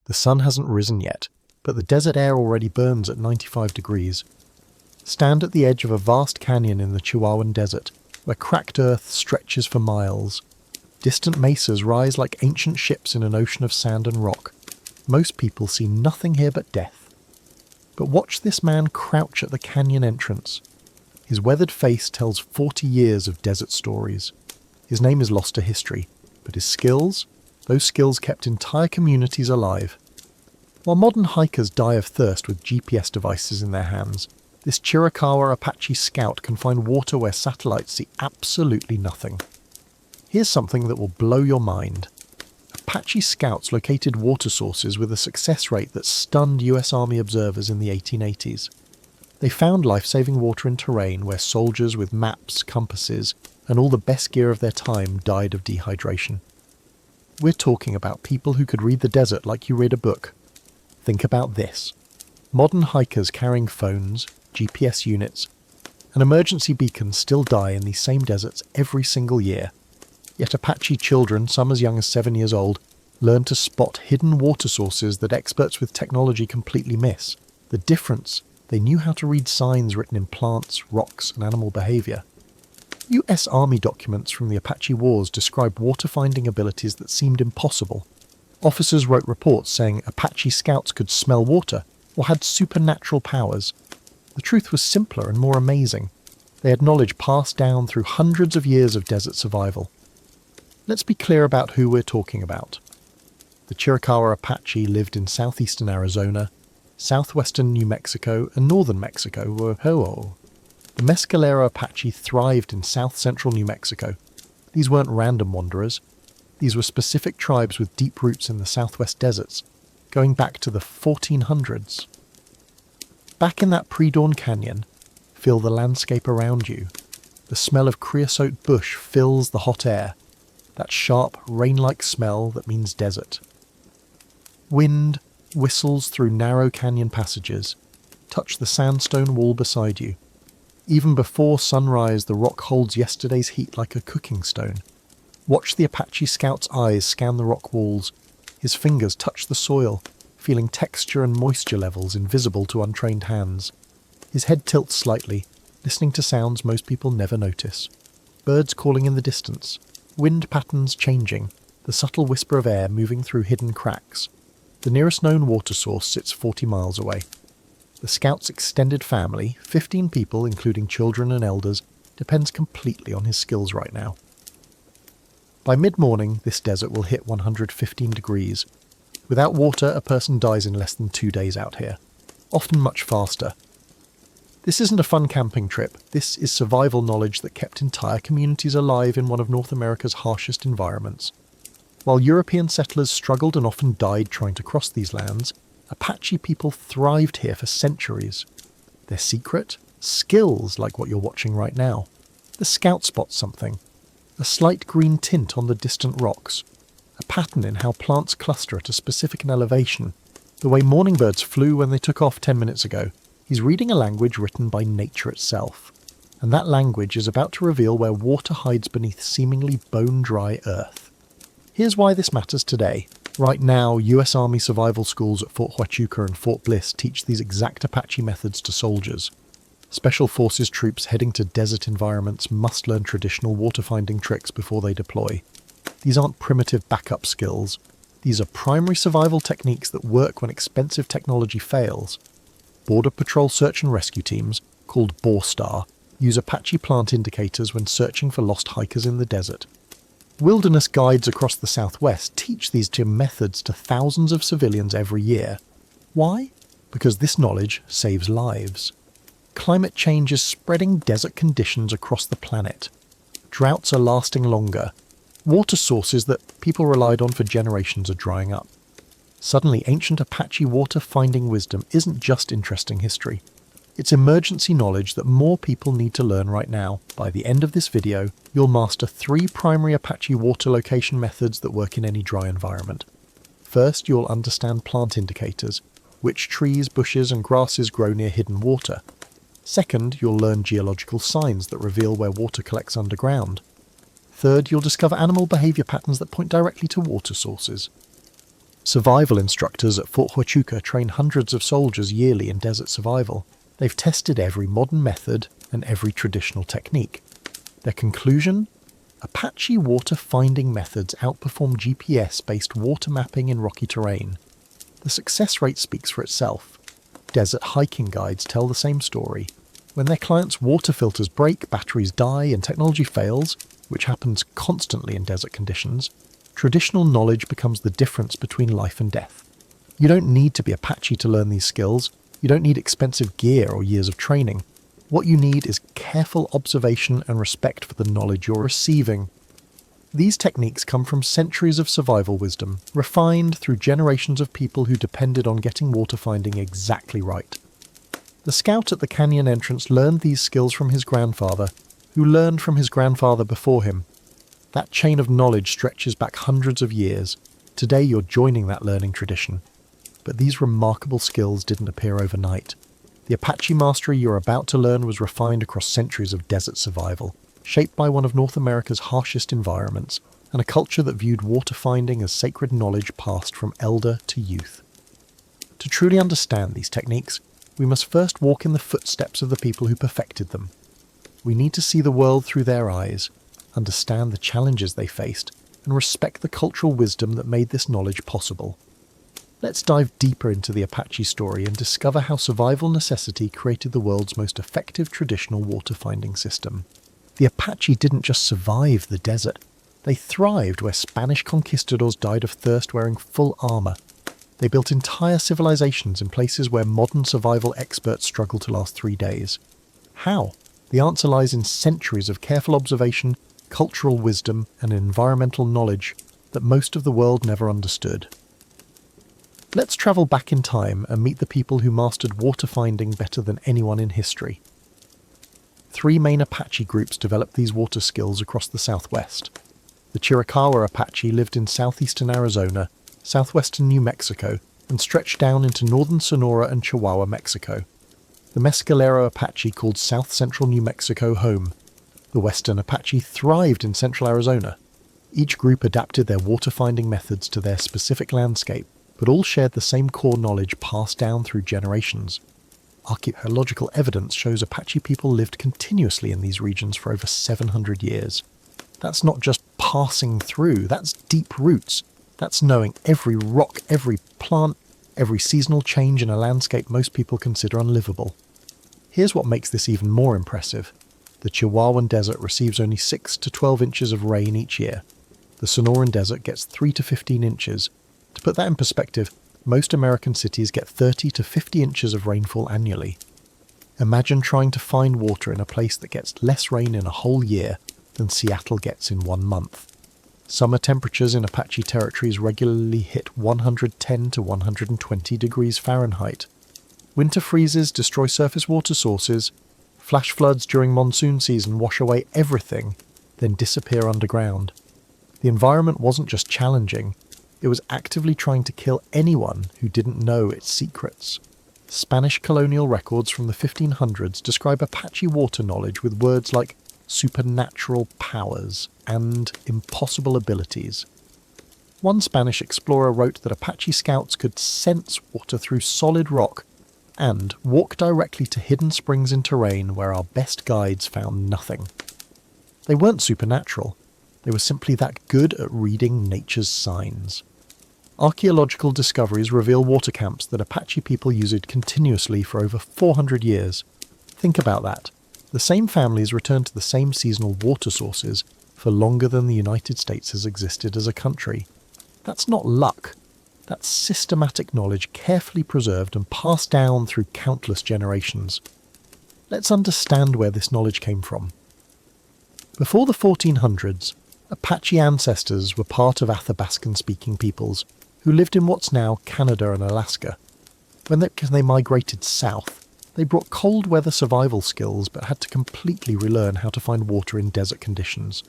The sun hasn't risen yet, but the desert air already burns at 95 degrees. Stand at the edge of a vast canyon in the Chihuahuan Desert, where cracked earth stretches for miles. Distant mesas rise like ancient ships in an ocean of sand and rock. Most people see nothing here but death. But watch this man crouch at the canyon entrance. His weathered face tells 40 years of desert stories. His name is lost to history, but his skills, those skills kept entire communities alive. While modern hikers die of thirst with GPS devices in their hands, this Chiricahua Apache scout can find water where satellites see absolutely nothing. Here's something that will blow your mind. Apache scouts located water sources with a success rate that stunned US Army observers in the 1880s. They found life-saving water in terrain where soldiers with maps, compasses, and all the best gear of their time died of dehydration. We're talking about people who could read the desert like you read a book. Think about this. Modern hikers carrying phones, GPS units, and emergency beacons still die in these same deserts every single year. Yet Apache children, some as young as 7 years old, learn to spot hidden water sources that experts with technology completely miss. The difference: they knew how to read signs written in plants, rocks, and animal behaviour. US Army documents from the Apache Wars described water-finding abilities that seemed impossible. Officers wrote reports saying Apache scouts could smell water or had supernatural powers. The truth was simpler and more amazing. They had knowledge passed down through hundreds of years of desert survival. Let's be clear about who we're talking about. The Chiricahua Apache lived in southeastern Arizona, southwestern New Mexico, and northern Mexico. The Mescalero Apache thrived in south-central New Mexico. These weren't random wanderers. These were specific tribes with deep roots in the southwest deserts, going back to the 1400s. Back in that pre-dawn canyon, feel the landscape around you. The smell of creosote bush fills the hot air, that sharp, rain-like smell that means desert. Wind whistles through narrow canyon passages. Touch the sandstone wall beside you. Even before sunrise, the rock holds yesterday's heat like a cooking stone. Watch the Apache scout's eyes scan the rock walls. His fingers touch the soil, feeling texture and moisture levels invisible to untrained hands. His head tilts slightly, listening to sounds most people never notice. Birds calling in the distance, wind patterns changing, the subtle whisper of air moving through hidden cracks. The nearest known water source sits 40 miles away. The scout's extended family, 15 people including children and elders, depends completely on his skills right now. By mid-morning, this desert will hit 115 degrees. Without water, a person dies in less than 2 days out here, often much faster. This isn't a fun camping trip. This is survival knowledge that kept entire communities alive in one of North America's harshest environments. While European settlers struggled and often died trying to cross these lands, Apache people thrived here for centuries. Their secret? Skills like what you're watching right now. The scout spots something. A slight green tint on the distant rocks. A pattern in how plants cluster at a specific elevation. The way morning birds flew when they took off 10 minutes ago. He's reading a language written by nature itself. And that language is about to reveal where water hides beneath seemingly bone-dry earth. Here's why this matters today. Right now, US Army survival schools at Fort Huachuca and Fort Bliss teach these exact Apache methods to soldiers. Special Forces troops heading to desert environments must learn traditional water-finding tricks before they deploy. These aren't primitive backup skills. These are primary survival techniques that work when expensive technology fails. Border Patrol search and rescue teams, called BORSTAR, use Apache plant indicators when searching for lost hikers in the desert. Wilderness guides across the Southwest teach these methods to thousands of civilians every year. Why? Because this knowledge saves lives. Climate change is spreading desert conditions across the planet. Droughts are lasting longer. Water sources that people relied on for generations are drying up. Suddenly, ancient Apache water-finding wisdom isn't just interesting history. It's emergency knowledge that more people need to learn right now. By the end of this video, you'll master 3 primary Apache water location methods that work in any dry environment. First, you'll understand plant indicators, which trees, bushes, and grasses grow near hidden water. Second, you'll learn geological signs that reveal where water collects underground. Third, you'll discover animal behaviour patterns that point directly to water sources. Survival instructors at Fort Huachuca train hundreds of soldiers yearly in desert survival. They've tested every modern method and every traditional technique. Their conclusion? Apache water finding methods outperform GPS-based water mapping in rocky terrain. The success rate speaks for itself. Desert hiking guides tell the same story. When their clients' water filters break, batteries die, and technology fails, which happens constantly in desert conditions, traditional knowledge becomes the difference between life and death. You don't need to be Apache to learn these skills. You don't need expensive gear or years of training. What you need is careful observation and respect for the knowledge you're receiving. These techniques come from centuries of survival wisdom, refined through generations of people who depended on getting water finding exactly right. The scout at the canyon entrance learned these skills from his grandfather, who learned from his grandfather before him. That chain of knowledge stretches back hundreds of years. Today you're joining that learning tradition. But these remarkable skills didn't appear overnight. The Apache mastery you're about to learn was refined across centuries of desert survival, shaped by one of North America's harshest environments, and a culture that viewed water finding as sacred knowledge passed from elder to youth. To truly understand these techniques, we must first walk in the footsteps of the people who perfected them. We need to see the world through their eyes, understand the challenges they faced, and respect the cultural wisdom that made this knowledge possible. Let's dive deeper into the Apache story and discover how survival necessity created the world's most effective traditional water-finding system. The Apache didn't just survive the desert. They thrived where Spanish conquistadors died of thirst wearing full armour. They built entire civilizations in places where modern survival experts struggle to last 3 days. How? The answer lies in centuries of careful observation, cultural wisdom, and environmental knowledge that most of the world never understood. Let's travel back in time and meet the people who mastered water finding better than anyone in history. 3 main Apache groups developed these water skills across the Southwest. The Chiricahua Apache lived in southeastern Arizona, southwestern New Mexico, and stretched down into northern Sonora and Chihuahua, Mexico. The Mescalero Apache called south central New Mexico home. The western Apache thrived in central Arizona. Each group adapted their water finding methods to their specific landscape, but all shared the same core knowledge passed down through generations. Archaeological evidence shows Apache people lived continuously in these regions for over 700 years. That's not just passing through, that's deep roots. That's knowing every rock, every plant, every seasonal change in a landscape most people consider unlivable. Here's what makes this even more impressive. The Chihuahuan Desert receives only 6 to 12 inches of rain each year. The Sonoran Desert gets 3 to 15 inches. To put that in perspective, most American cities get 30 to 50 inches of rainfall annually. Imagine trying to find water in a place that gets less rain in a whole year than Seattle gets in 1 month. Summer temperatures in Apache territories regularly hit 110 to 120 degrees Fahrenheit. Winter freezes destroy surface water sources. Flash floods during monsoon season wash away everything, then disappear underground. The environment wasn't just challenging, it was actively trying to kill anyone who didn't know its secrets. Spanish colonial records from the 1500s describe Apache water knowledge with words like supernatural powers and impossible abilities. One Spanish explorer wrote that Apache scouts could sense water through solid rock and walk directly to hidden springs in terrain where our best guides found nothing. They weren't supernatural, they were simply that good at reading nature's signs. Archaeological discoveries reveal water camps that Apache people used continuously for over 400 years. Think about that. The same families return to the same seasonal water sources for longer than the United States has existed as a country. That's not luck. That's systematic knowledge carefully preserved and passed down through countless generations. Let's understand where this knowledge came from. Before the 1400s, Apache ancestors were part of Athabascan-speaking peoples who lived in what's now Canada and Alaska. When they migrated south, they brought cold weather survival skills but had to completely relearn how to find water in desert conditions.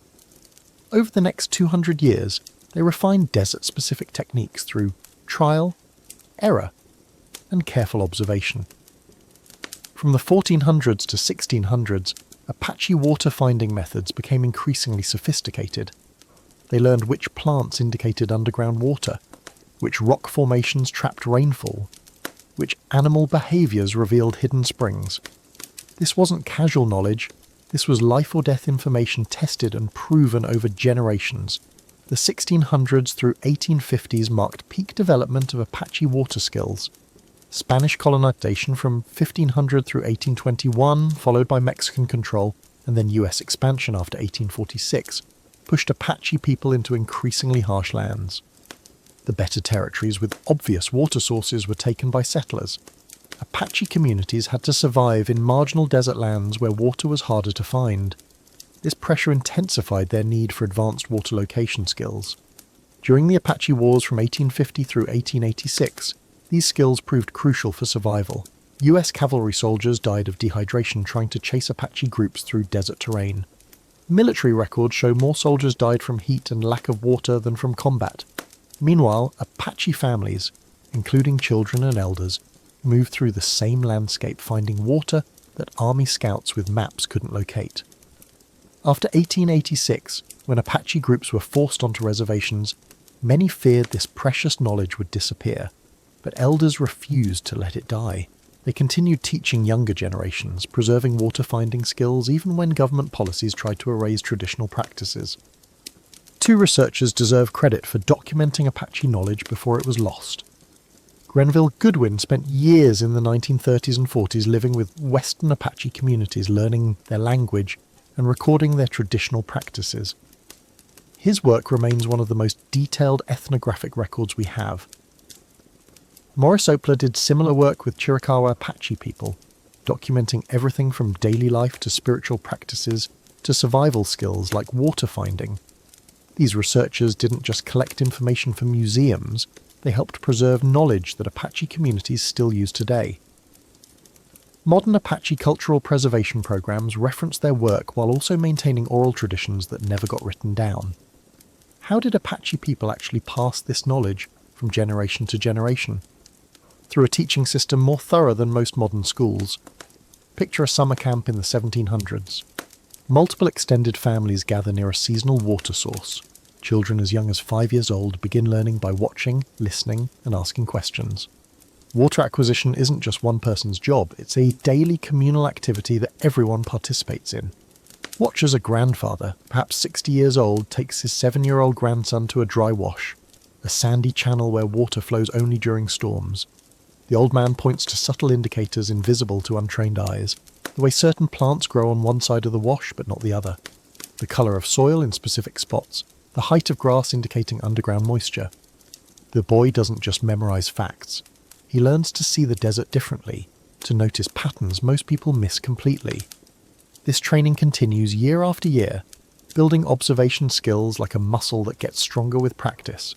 Over the next 200 years, they refined desert-specific techniques through trial, error, and careful observation. From the 1400s to 1600s, Apache water-finding methods became increasingly sophisticated. They learned which plants indicated underground water, which rock formations trapped rainfall, which animal behaviours revealed hidden springs. This wasn't casual knowledge, this was life or death information tested and proven over generations. The 1600s through 1850s marked peak development of Apache water skills. Spanish colonization from 1500 through 1821, followed by Mexican control, and then US expansion after 1846, pushed Apache people into increasingly harsh lands. The better territories with obvious water sources were taken by settlers. Apache communities had to survive in marginal desert lands where water was harder to find. This pressure intensified their need for advanced water location skills. During the Apache Wars from 1850 through 1886, these skills proved crucial for survival. US cavalry soldiers died of dehydration trying to chase Apache groups through desert terrain. Military records show more soldiers died from heat and lack of water than from combat. Meanwhile, Apache families, including children and elders, moved through the same landscape finding water that army scouts with maps couldn't locate. After 1886, when Apache groups were forced onto reservations, many feared this precious knowledge would disappear, but elders refused to let it die. They continued teaching younger generations, preserving water-finding skills even when government policies tried to erase traditional practices. Two researchers deserve credit for documenting Apache knowledge before it was lost. Grenville Goodwin spent years in the 1930s and 40s living with Western Apache communities, learning their language and recording their traditional practices. His work remains one of the most detailed ethnographic records we have. Morris Opler did similar work with Chiricahua Apache people, documenting everything from daily life to spiritual practices to survival skills like water finding. These researchers didn't just collect information for museums, they helped preserve knowledge that Apache communities still use today. Modern Apache cultural preservation programs reference their work while also maintaining oral traditions that never got written down. How did Apache people actually pass this knowledge from generation to generation? Through a teaching system more thorough than most modern schools. Picture a summer camp in the 1700s. Multiple extended families gather near a seasonal water source. Children as young as 5 years old begin learning by watching, listening, and asking questions. Water acquisition isn't just one person's job, it's a daily communal activity that everyone participates in. Watch as a grandfather, perhaps 60 years old, takes his 7-year-old grandson to a dry wash, a sandy channel where water flows only during storms. The old man points to subtle indicators invisible to untrained eyes, the way certain plants grow on one side of the wash but not the other, the colour of soil in specific spots, the height of grass indicating underground moisture. The boy doesn't just memorise facts. He learns to see the desert differently, to notice patterns most people miss completely. This training continues year after year, building observation skills like a muscle that gets stronger with practice.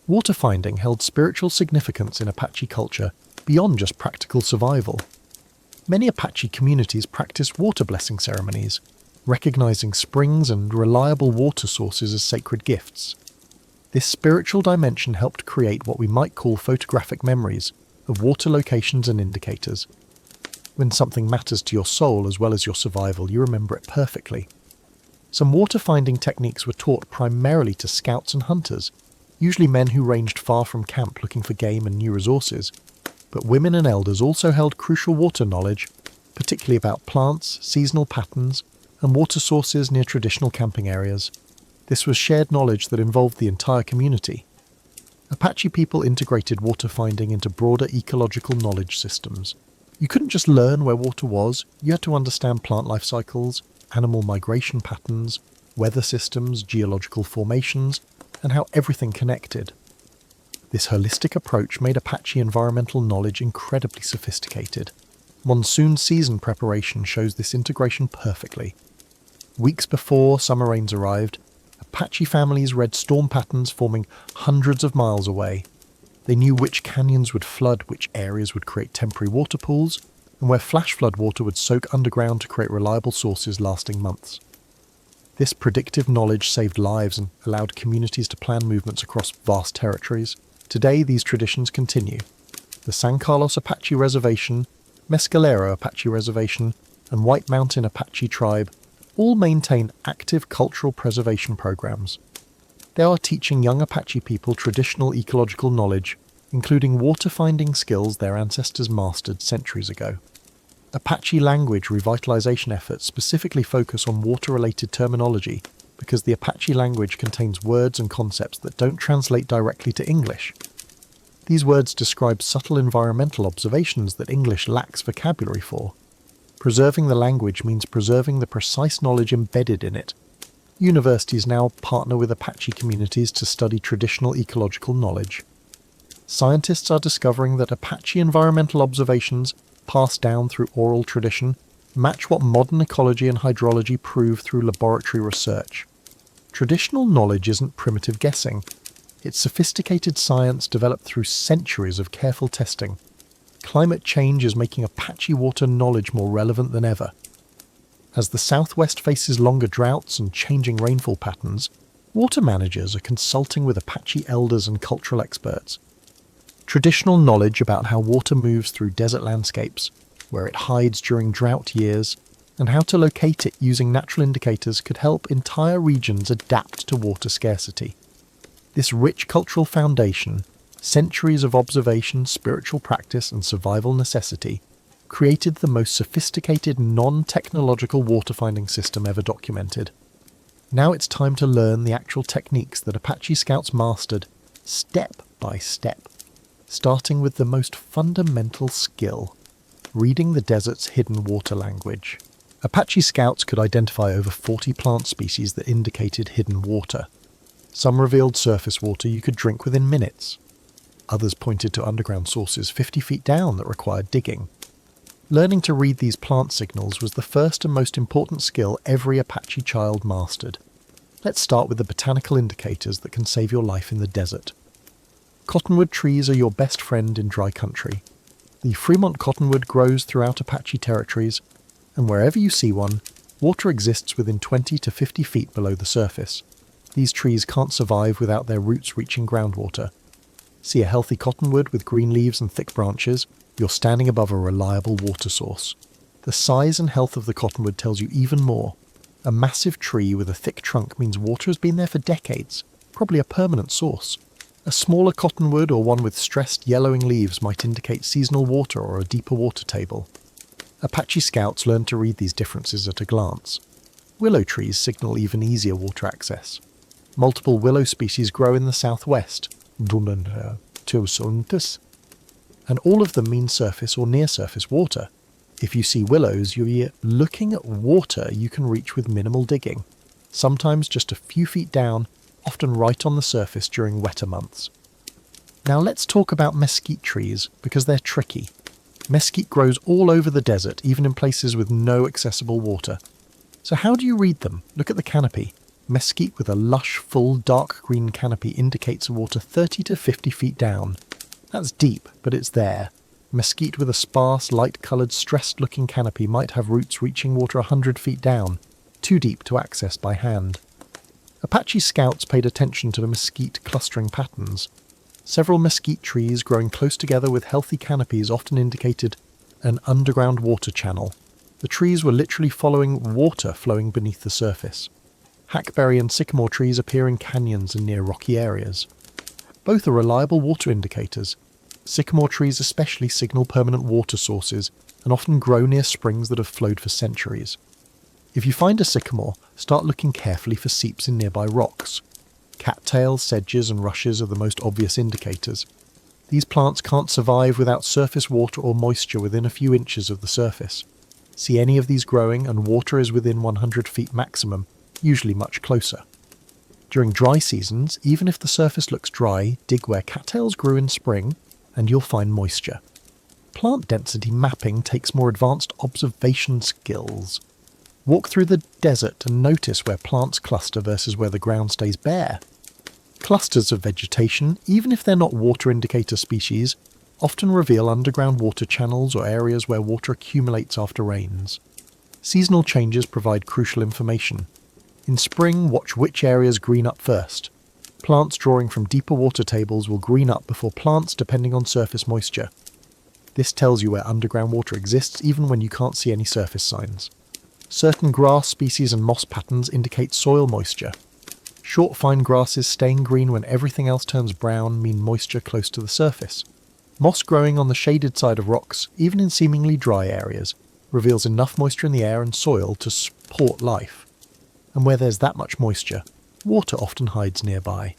Water finding held spiritual significance in Apache culture beyond just practical survival. Many Apache communities practice water blessing ceremonies, recognizing springs and reliable water sources as sacred gifts. This spiritual dimension helped create what we might call photographic memories of water locations and indicators. When something matters to your soul as well as your survival, you remember it perfectly. Some water-finding techniques were taught primarily to scouts and hunters, usually men who ranged far from camp looking for game and new resources. But women and elders also held crucial water knowledge, particularly about plants, seasonal patterns, and water sources near traditional camping areas. This was shared knowledge that involved the entire community. Apache people integrated water finding into broader ecological knowledge systems. You couldn't just learn where water was, you had to understand plant life cycles, animal migration patterns, weather systems, geological formations, and how everything connected. This holistic approach made Apache environmental knowledge incredibly sophisticated. Monsoon season preparation shows this integration perfectly. Weeks before summer rains arrived, Apache families read storm patterns forming hundreds of miles away. They knew which canyons would flood, which areas would create temporary water pools, and where flash flood water would soak underground to create reliable sources lasting months. This predictive knowledge saved lives and allowed communities to plan movements across vast territories. Today, these traditions continue. The San Carlos Apache Reservation, Mescalero Apache Reservation, and White Mountain Apache Tribe all maintain active cultural preservation programs. They are teaching young Apache people traditional ecological knowledge, including water-finding skills their ancestors mastered centuries ago. Apache language revitalization efforts specifically focus on water-related terminology because the Apache language contains words and concepts that don't translate directly to English. These words describe subtle environmental observations that English lacks vocabulary for. Preserving the language means preserving the precise knowledge embedded in it. Universities now partner with Apache communities to study traditional ecological knowledge. Scientists are discovering that Apache environmental observations, passed down through oral tradition, match what modern ecology and hydrology prove through laboratory research. Traditional knowledge isn't primitive guessing. It's sophisticated science developed through centuries of careful testing. Climate change is making Apache water knowledge more relevant than ever. As the Southwest faces longer droughts and changing rainfall patterns, water managers are consulting with Apache elders and cultural experts. Traditional knowledge about how water moves through desert landscapes, where it hides during drought years, and how to locate it using natural indicators could help entire regions adapt to water scarcity. This rich cultural foundation, centuries of observation, spiritual practice, and survival necessity, created the most sophisticated non-technological water-finding system ever documented. Now it's time to learn the actual techniques that Apache Scouts mastered, step by step, starting with the most fundamental skill, reading the desert's hidden water language. Apache Scouts could identify over 40 plant species that indicated hidden water. Some revealed surface water you could drink within minutes. Others pointed to underground sources 50 feet down that required digging. Learning to read these plant signals was the first and most important skill every Apache child mastered. Let's start with the botanical indicators that can save your life in the desert. Cottonwood trees are your best friend in dry country. The Fremont cottonwood grows throughout Apache territories, and wherever you see one, water exists within 20 to 50 feet below the surface. These trees can't survive without their roots reaching groundwater. See a healthy cottonwood with green leaves and thick branches, you're standing above a reliable water source. The size and health of the cottonwood tells you even more. A massive tree with a thick trunk means water has been there for decades, probably a permanent source. A smaller cottonwood or one with stressed yellowing leaves might indicate seasonal water or a deeper water table. Apache Scouts learned to read these differences at a glance. Willow trees signal even easier water access. Multiple willow species grow in the southwest, and all of them mean surface or near surface water. If you see willows, you're looking at water you can reach with minimal digging, sometimes just a few feet down, often right on the surface during wetter months. Now let's talk about mesquite trees, because they're tricky. Mesquite grows all over the desert, even in places with no accessible water. So how do you read them? Look at the canopy. Mesquite with a lush, full, dark green canopy indicates water 30 to 50 feet down. That's deep, but it's there. Mesquite with a sparse, light-coloured, stressed-looking canopy might have roots reaching water 100 feet down, too deep to access by hand. Apache Scouts paid attention to the mesquite clustering patterns. Several mesquite trees growing close together with healthy canopies often indicated an underground water channel. The trees were literally following water flowing beneath the surface. Hackberry and sycamore trees appear in canyons and near rocky areas. Both are reliable water indicators. Sycamore trees especially signal permanent water sources and often grow near springs that have flowed for centuries. If you find a sycamore, start looking carefully for seeps in nearby rocks. Cattails, sedges and rushes are the most obvious indicators. These plants can't survive without surface water or moisture within a few inches of the surface. See any of these growing and water is within 100 feet maximum, usually much closer. During dry seasons, even if the surface looks dry, dig where cattails grew in spring and you'll find moisture. Plant density mapping takes more advanced observation skills. Walk through the desert and notice where plants cluster versus where the ground stays bare. Clusters of vegetation, even if they're not water indicator species, often reveal underground water channels or areas where water accumulates after rains. Seasonal changes provide crucial information. In spring, watch which areas green up first. Plants drawing from deeper water tables will green up before plants depending on surface moisture. This tells you where underground water exists even when you can't see any surface signs. Certain grass species and moss patterns indicate soil moisture. Short fine grasses staying green when everything else turns brown mean moisture close to the surface. Moss growing on the shaded side of rocks, even in seemingly dry areas, reveals enough moisture in the air and soil to support life. And where there's that much moisture, water often hides nearby.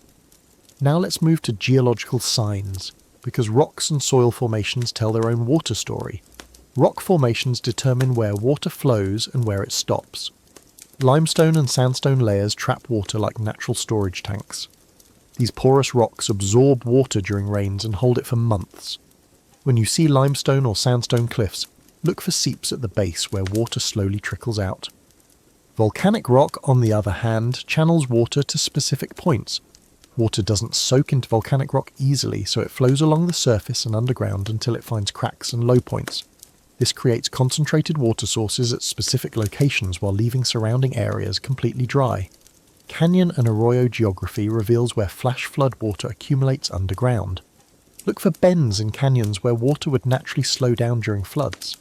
Now let's move to geological signs, because rocks and soil formations tell their own water story. Rock formations determine where water flows and where it stops. Limestone and sandstone layers trap water like natural storage tanks. These porous rocks absorb water during rains and hold it for months. When you see limestone or sandstone cliffs, look for seeps at the base where water slowly trickles out. Volcanic rock, on the other hand, channels water to specific points. Water doesn't soak into volcanic rock easily, so it flows along the surface and underground until it finds cracks and low points. This creates concentrated water sources at specific locations while leaving surrounding areas completely dry. Canyon and arroyo geography reveals where flash flood water accumulates underground. Look for bends in canyons where water would naturally slow down during floods.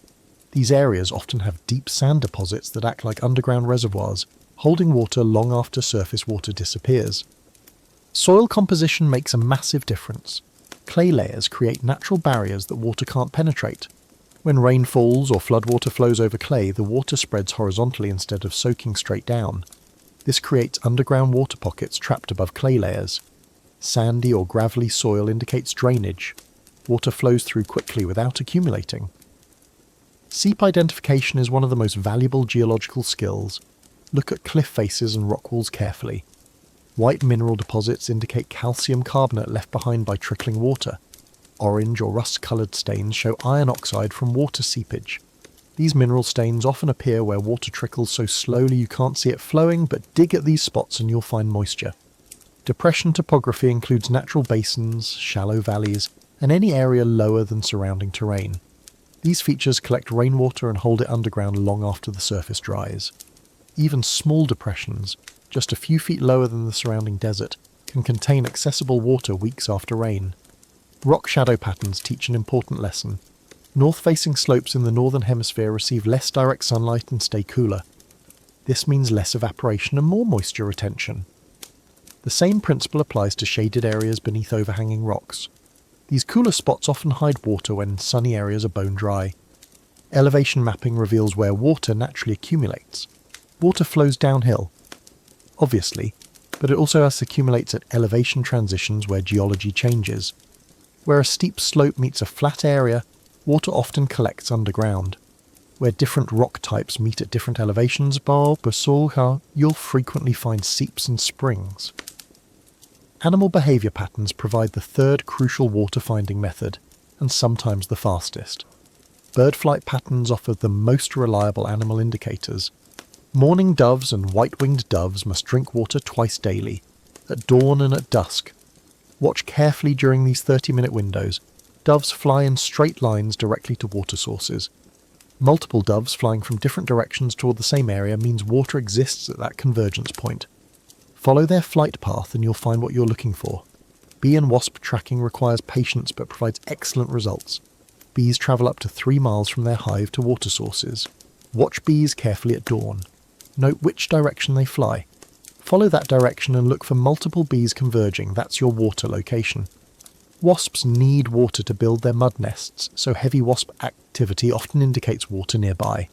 These areas often have deep sand deposits that act like underground reservoirs, holding water long after surface water disappears. Soil composition makes a massive difference. Clay layers create natural barriers that water can't penetrate. When rain falls or floodwater flows over clay, the water spreads horizontally instead of soaking straight down. This creates underground water pockets trapped above clay layers. Sandy or gravelly soil indicates drainage. Water flows through quickly without accumulating. Seep identification is one of the most valuable geological skills. Look at cliff faces and rock walls carefully. White mineral deposits indicate calcium carbonate left behind by trickling water. Orange or rust-coloured stains show iron oxide from water seepage. These mineral stains often appear where water trickles so slowly you can't see it flowing, but dig at these spots and you'll find moisture. Depression topography includes natural basins, shallow valleys, and any area lower than surrounding terrain. These features collect rainwater and hold it underground long after the surface dries. Even small depressions, just a few feet lower than the surrounding desert, can contain accessible water weeks after rain. Rock shadow patterns teach an important lesson. North-facing slopes in the northern hemisphere receive less direct sunlight and stay cooler. This means less evaporation and more moisture retention. The same principle applies to shaded areas beneath overhanging rocks. These cooler spots often hide water when sunny areas are bone dry. Elevation mapping reveals where water naturally accumulates. Water flows downhill, obviously, but it also accumulates at elevation transitions where geology changes. Where a steep slope meets a flat area, water often collects underground. Where different rock types meet at different elevations, you'll frequently find seeps and springs. Animal behaviour patterns provide the third crucial water-finding method, and sometimes the fastest. Bird flight patterns offer the most reliable animal indicators. Mourning doves and white-winged doves must drink water twice daily, at dawn and at dusk. Watch carefully during these 30-minute windows. Doves fly in straight lines directly to water sources. Multiple doves flying from different directions toward the same area means water exists at that convergence point. Follow their flight path and you'll find what you're looking for. Bee and wasp tracking requires patience but provides excellent results. Bees travel up to 3 miles from their hive to water sources. Watch bees carefully at dawn. Note which direction they fly. Follow that direction and look for multiple bees converging. That's your water location. Wasps need water to build their mud nests, so heavy wasp activity often indicates water nearby.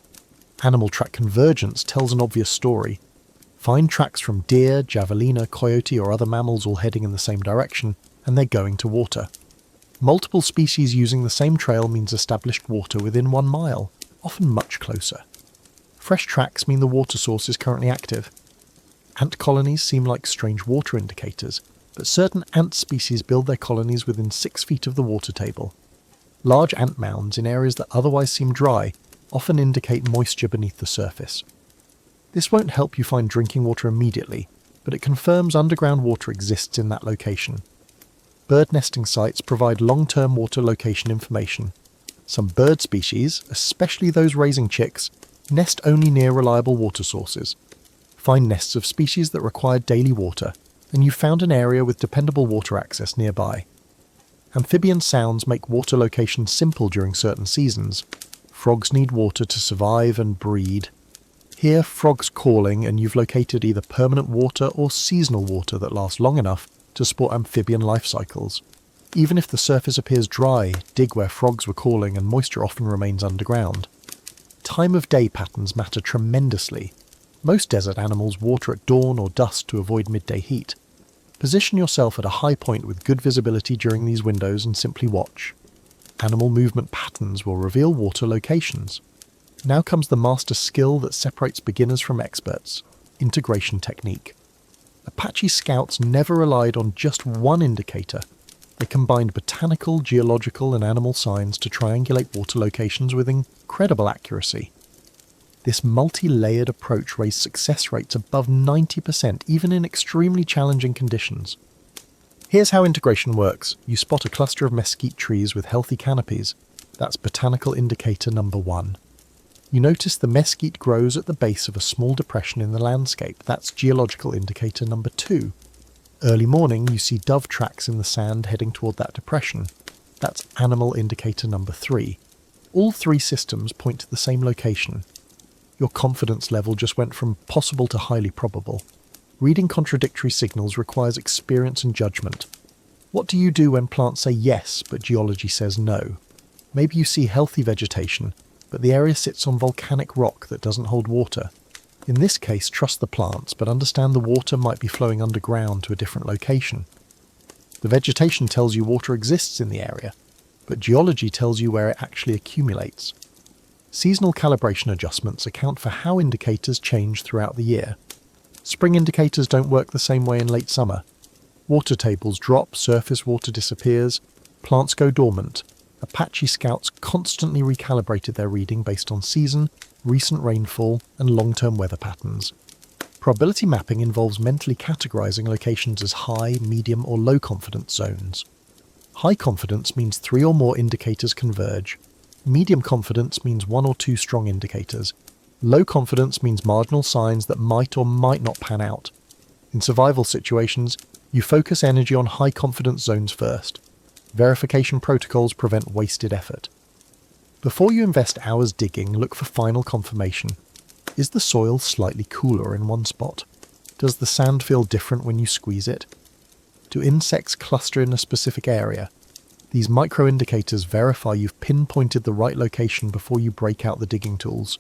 Animal track convergence tells an obvious story. Find tracks from deer, javelina, coyote or other mammals all heading in the same direction, and they're going to water. Multiple species using the same trail means established water within 1 mile, often much closer. Fresh tracks mean the water source is currently active. Ant colonies seem like strange water indicators, but certain ant species build their colonies within 6 feet of the water table. Large ant mounds in areas that otherwise seem dry often indicate moisture beneath the surface. This won't help you find drinking water immediately, but it confirms underground water exists in that location. Bird nesting sites provide long-term water location information. Some bird species, especially those raising chicks, nest only near reliable water sources. Find nests of species that require daily water, and you've found an area with dependable water access nearby. Amphibian sounds make water location simple during certain seasons. Frogs need water to survive and breed. Hear frogs calling and you've located either permanent water or seasonal water that lasts long enough to support amphibian life cycles. Even if the surface appears dry, dig where frogs were calling and moisture often remains underground. Time of day patterns matter tremendously. Most desert animals water at dawn or dusk to avoid midday heat. Position yourself at a high point with good visibility during these windows and simply watch. Animal movement patterns will reveal water locations. Now comes the master skill that separates beginners from experts: integration technique. Apache scouts never relied on just one indicator. They combined botanical, geological and animal signs to triangulate water locations with incredible accuracy. This multi-layered approach raised success rates above 90% even in extremely challenging conditions. Here's how integration works. You spot a cluster of mesquite trees with healthy canopies. That's botanical indicator number 1. You notice the mesquite grows at the base of a small depression in the landscape. That's geological indicator number 2. Early morning, you see dove tracks in the sand heading toward that depression. That's animal indicator number 3. All 3 systems point to the same location. Your confidence level just went from possible to highly probable. Reading contradictory signals requires experience and judgment. What do you do when plants say yes, but geology says no? Maybe you see healthy vegetation, but the area sits on volcanic rock that doesn't hold water. In this case, trust the plants, but understand the water might be flowing underground to a different location. The vegetation tells you water exists in the area, but geology tells you where it actually accumulates. Seasonal calibration adjustments account for how indicators change throughout the year. Spring indicators don't work the same way in late summer. Water tables drop, surface water disappears, plants go dormant. Apache scouts constantly recalibrated their reading based on season, recent rainfall, and long-term weather patterns. Probability mapping involves mentally categorizing locations as high, medium, or low confidence zones. High confidence means 3 or more indicators converge. Medium confidence means 1 or 2 strong indicators. Low confidence means marginal signs that might or might not pan out. In survival situations, you focus energy on high confidence zones first. Verification protocols prevent wasted effort. Before you invest hours digging, look for final confirmation. Is the soil slightly cooler in one spot? Does the sand feel different when you squeeze it? Do insects cluster in a specific area? These micro-indicators verify you've pinpointed the right location before you break out the digging tools.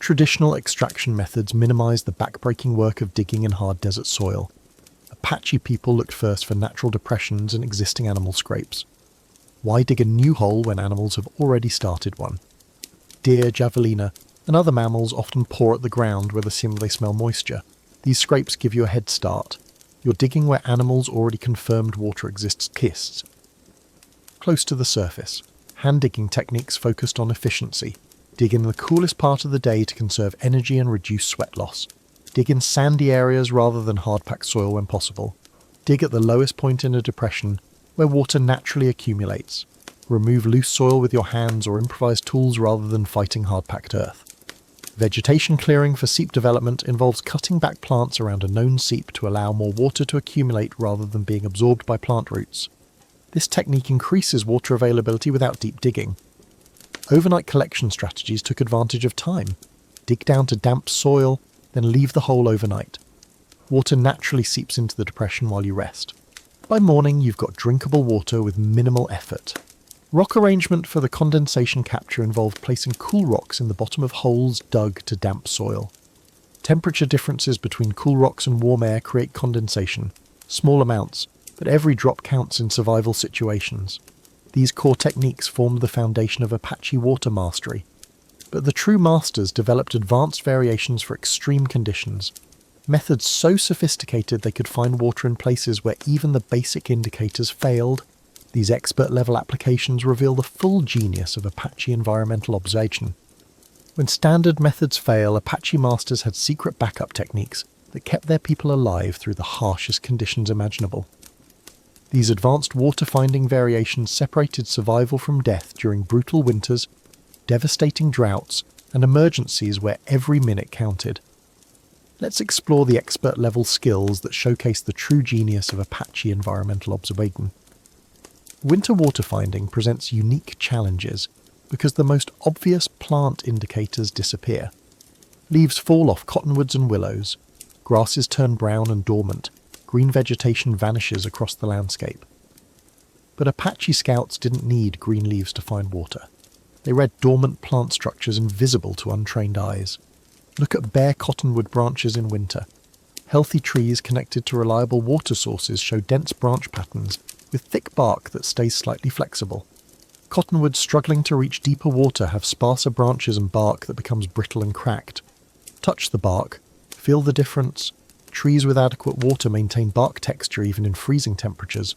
Traditional extraction methods minimize the backbreaking work of digging in hard desert soil. Apache people looked first for natural depressions and existing animal scrapes. Why dig a new hole when animals have already started one? Deer, javelina, and other mammals often paw at the ground where they smell moisture. These scrapes give you a head start. You're digging where animals already confirmed water exists. Close to the surface. Hand digging techniques focused on efficiency. Dig in the coolest part of the day to conserve energy and reduce sweat loss. Dig in sandy areas rather than hard-packed soil when possible. Dig at the lowest point in a depression, where water naturally accumulates. Remove loose soil with your hands or improvise tools rather than fighting hard-packed earth. Vegetation clearing for seep development involves cutting back plants around a known seep to allow more water to accumulate rather than being absorbed by plant roots. This technique increases water availability without deep digging. Overnight collection strategies took advantage of time. Dig down to damp soil, then leave the hole overnight. Water naturally seeps into the depression while you rest. By morning, you've got drinkable water with minimal effort. Rock arrangement for the condensation capture involved placing cool rocks in the bottom of holes dug to damp soil. Temperature differences between cool rocks and warm air create condensation. Small amounts, but every drop counts in survival situations. These core techniques formed the foundation of Apache water mastery. But the true masters developed advanced variations for extreme conditions. Methods so sophisticated they could find water in places where even the basic indicators failed. These expert-level applications reveal the full genius of Apache environmental observation. When standard methods fail, Apache masters had secret backup techniques that kept their people alive through the harshest conditions imaginable. These advanced water-finding variations separated survival from death during brutal winters, devastating droughts, and emergencies where every minute counted. Let's explore the expert-level skills that showcase the true genius of Apache environmental observation. Winter water finding presents unique challenges because the most obvious plant indicators disappear. Leaves fall off cottonwoods and willows. Grasses turn brown and dormant. Green vegetation vanishes across the landscape. But Apache scouts didn't need green leaves to find water. They read dormant plant structures invisible to untrained eyes. Look at bare cottonwood branches in winter. Healthy trees connected to reliable water sources show dense branch patterns with thick bark that stays slightly flexible. Cottonwoods struggling to reach deeper water have sparser branches and bark that becomes brittle and cracked. Touch the bark. Feel the difference. Trees with adequate water maintain bark texture even in freezing temperatures.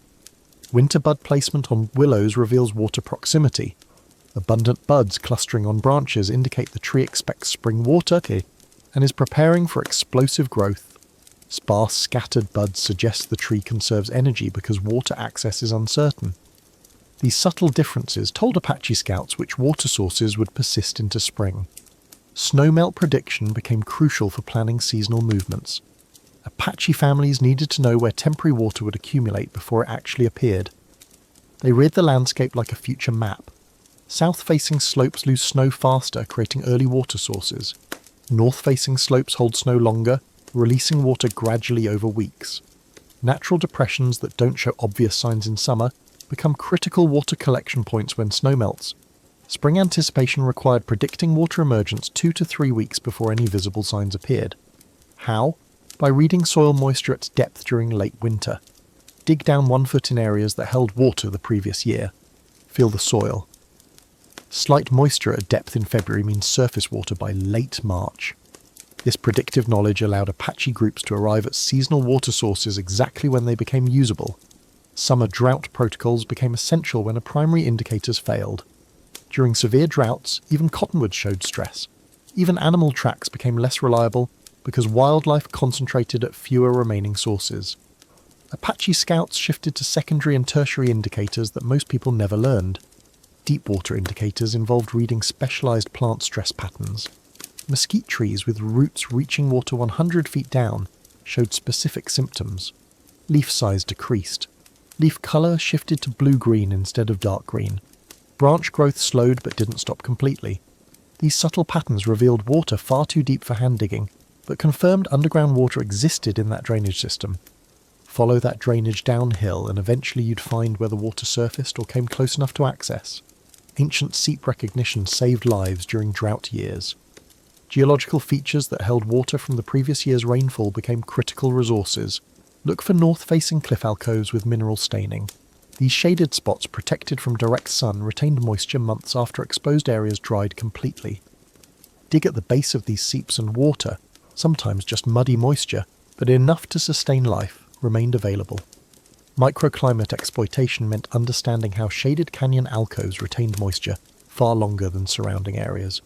Winter bud placement on willows reveals water proximity. Abundant buds clustering on branches indicate the tree expects spring water and is preparing for explosive growth. Sparse, scattered buds suggest the tree conserves energy because water access is uncertain. These subtle differences told Apache scouts which water sources would persist into spring. Snowmelt prediction became crucial for planning seasonal movements. Apache families needed to know where temporary water would accumulate before it actually appeared. They read the landscape like a future map. South-facing slopes lose snow faster, creating early water sources. North-facing slopes hold snow longer, releasing water gradually over weeks. Natural depressions that don't show obvious signs in summer become critical water collection points when snow melts. Spring anticipation required predicting water emergence 2 to 3 weeks before any visible signs appeared. How? By reading soil moisture at depth during late winter. Dig down 1 foot in areas that held water the previous year. Feel the soil. Slight moisture at depth in February means surface water by late March. This predictive knowledge allowed Apache groups to arrive at seasonal water sources exactly when they became usable. Summer drought protocols became essential when primary indicators failed. During severe droughts, even cottonwoods showed stress. Even animal tracks became less reliable because wildlife concentrated at fewer remaining sources. Apache scouts shifted to secondary and tertiary indicators that most people never learned. Deep water indicators involved reading specialized plant stress patterns. Mesquite trees with roots reaching water 100 feet down showed specific symptoms. Leaf size decreased. Leaf color shifted to blue-green instead of dark green. Branch growth slowed but didn't stop completely. These subtle patterns revealed water far too deep for hand digging, but confirmed underground water existed in that drainage system. Follow that drainage downhill and eventually you'd find where the water surfaced or came close enough to access. Ancient seep recognition saved lives during drought years. Geological features that held water from the previous year's rainfall became critical resources. Look for north-facing cliff alcoves with mineral staining. These shaded spots protected from direct sun retained moisture months after exposed areas dried completely. Dig at the base of these seeps and water, sometimes just muddy moisture, but enough to sustain life, remained available. Microclimate exploitation meant understanding how shaded canyon alcoves retained moisture far longer than surrounding areas.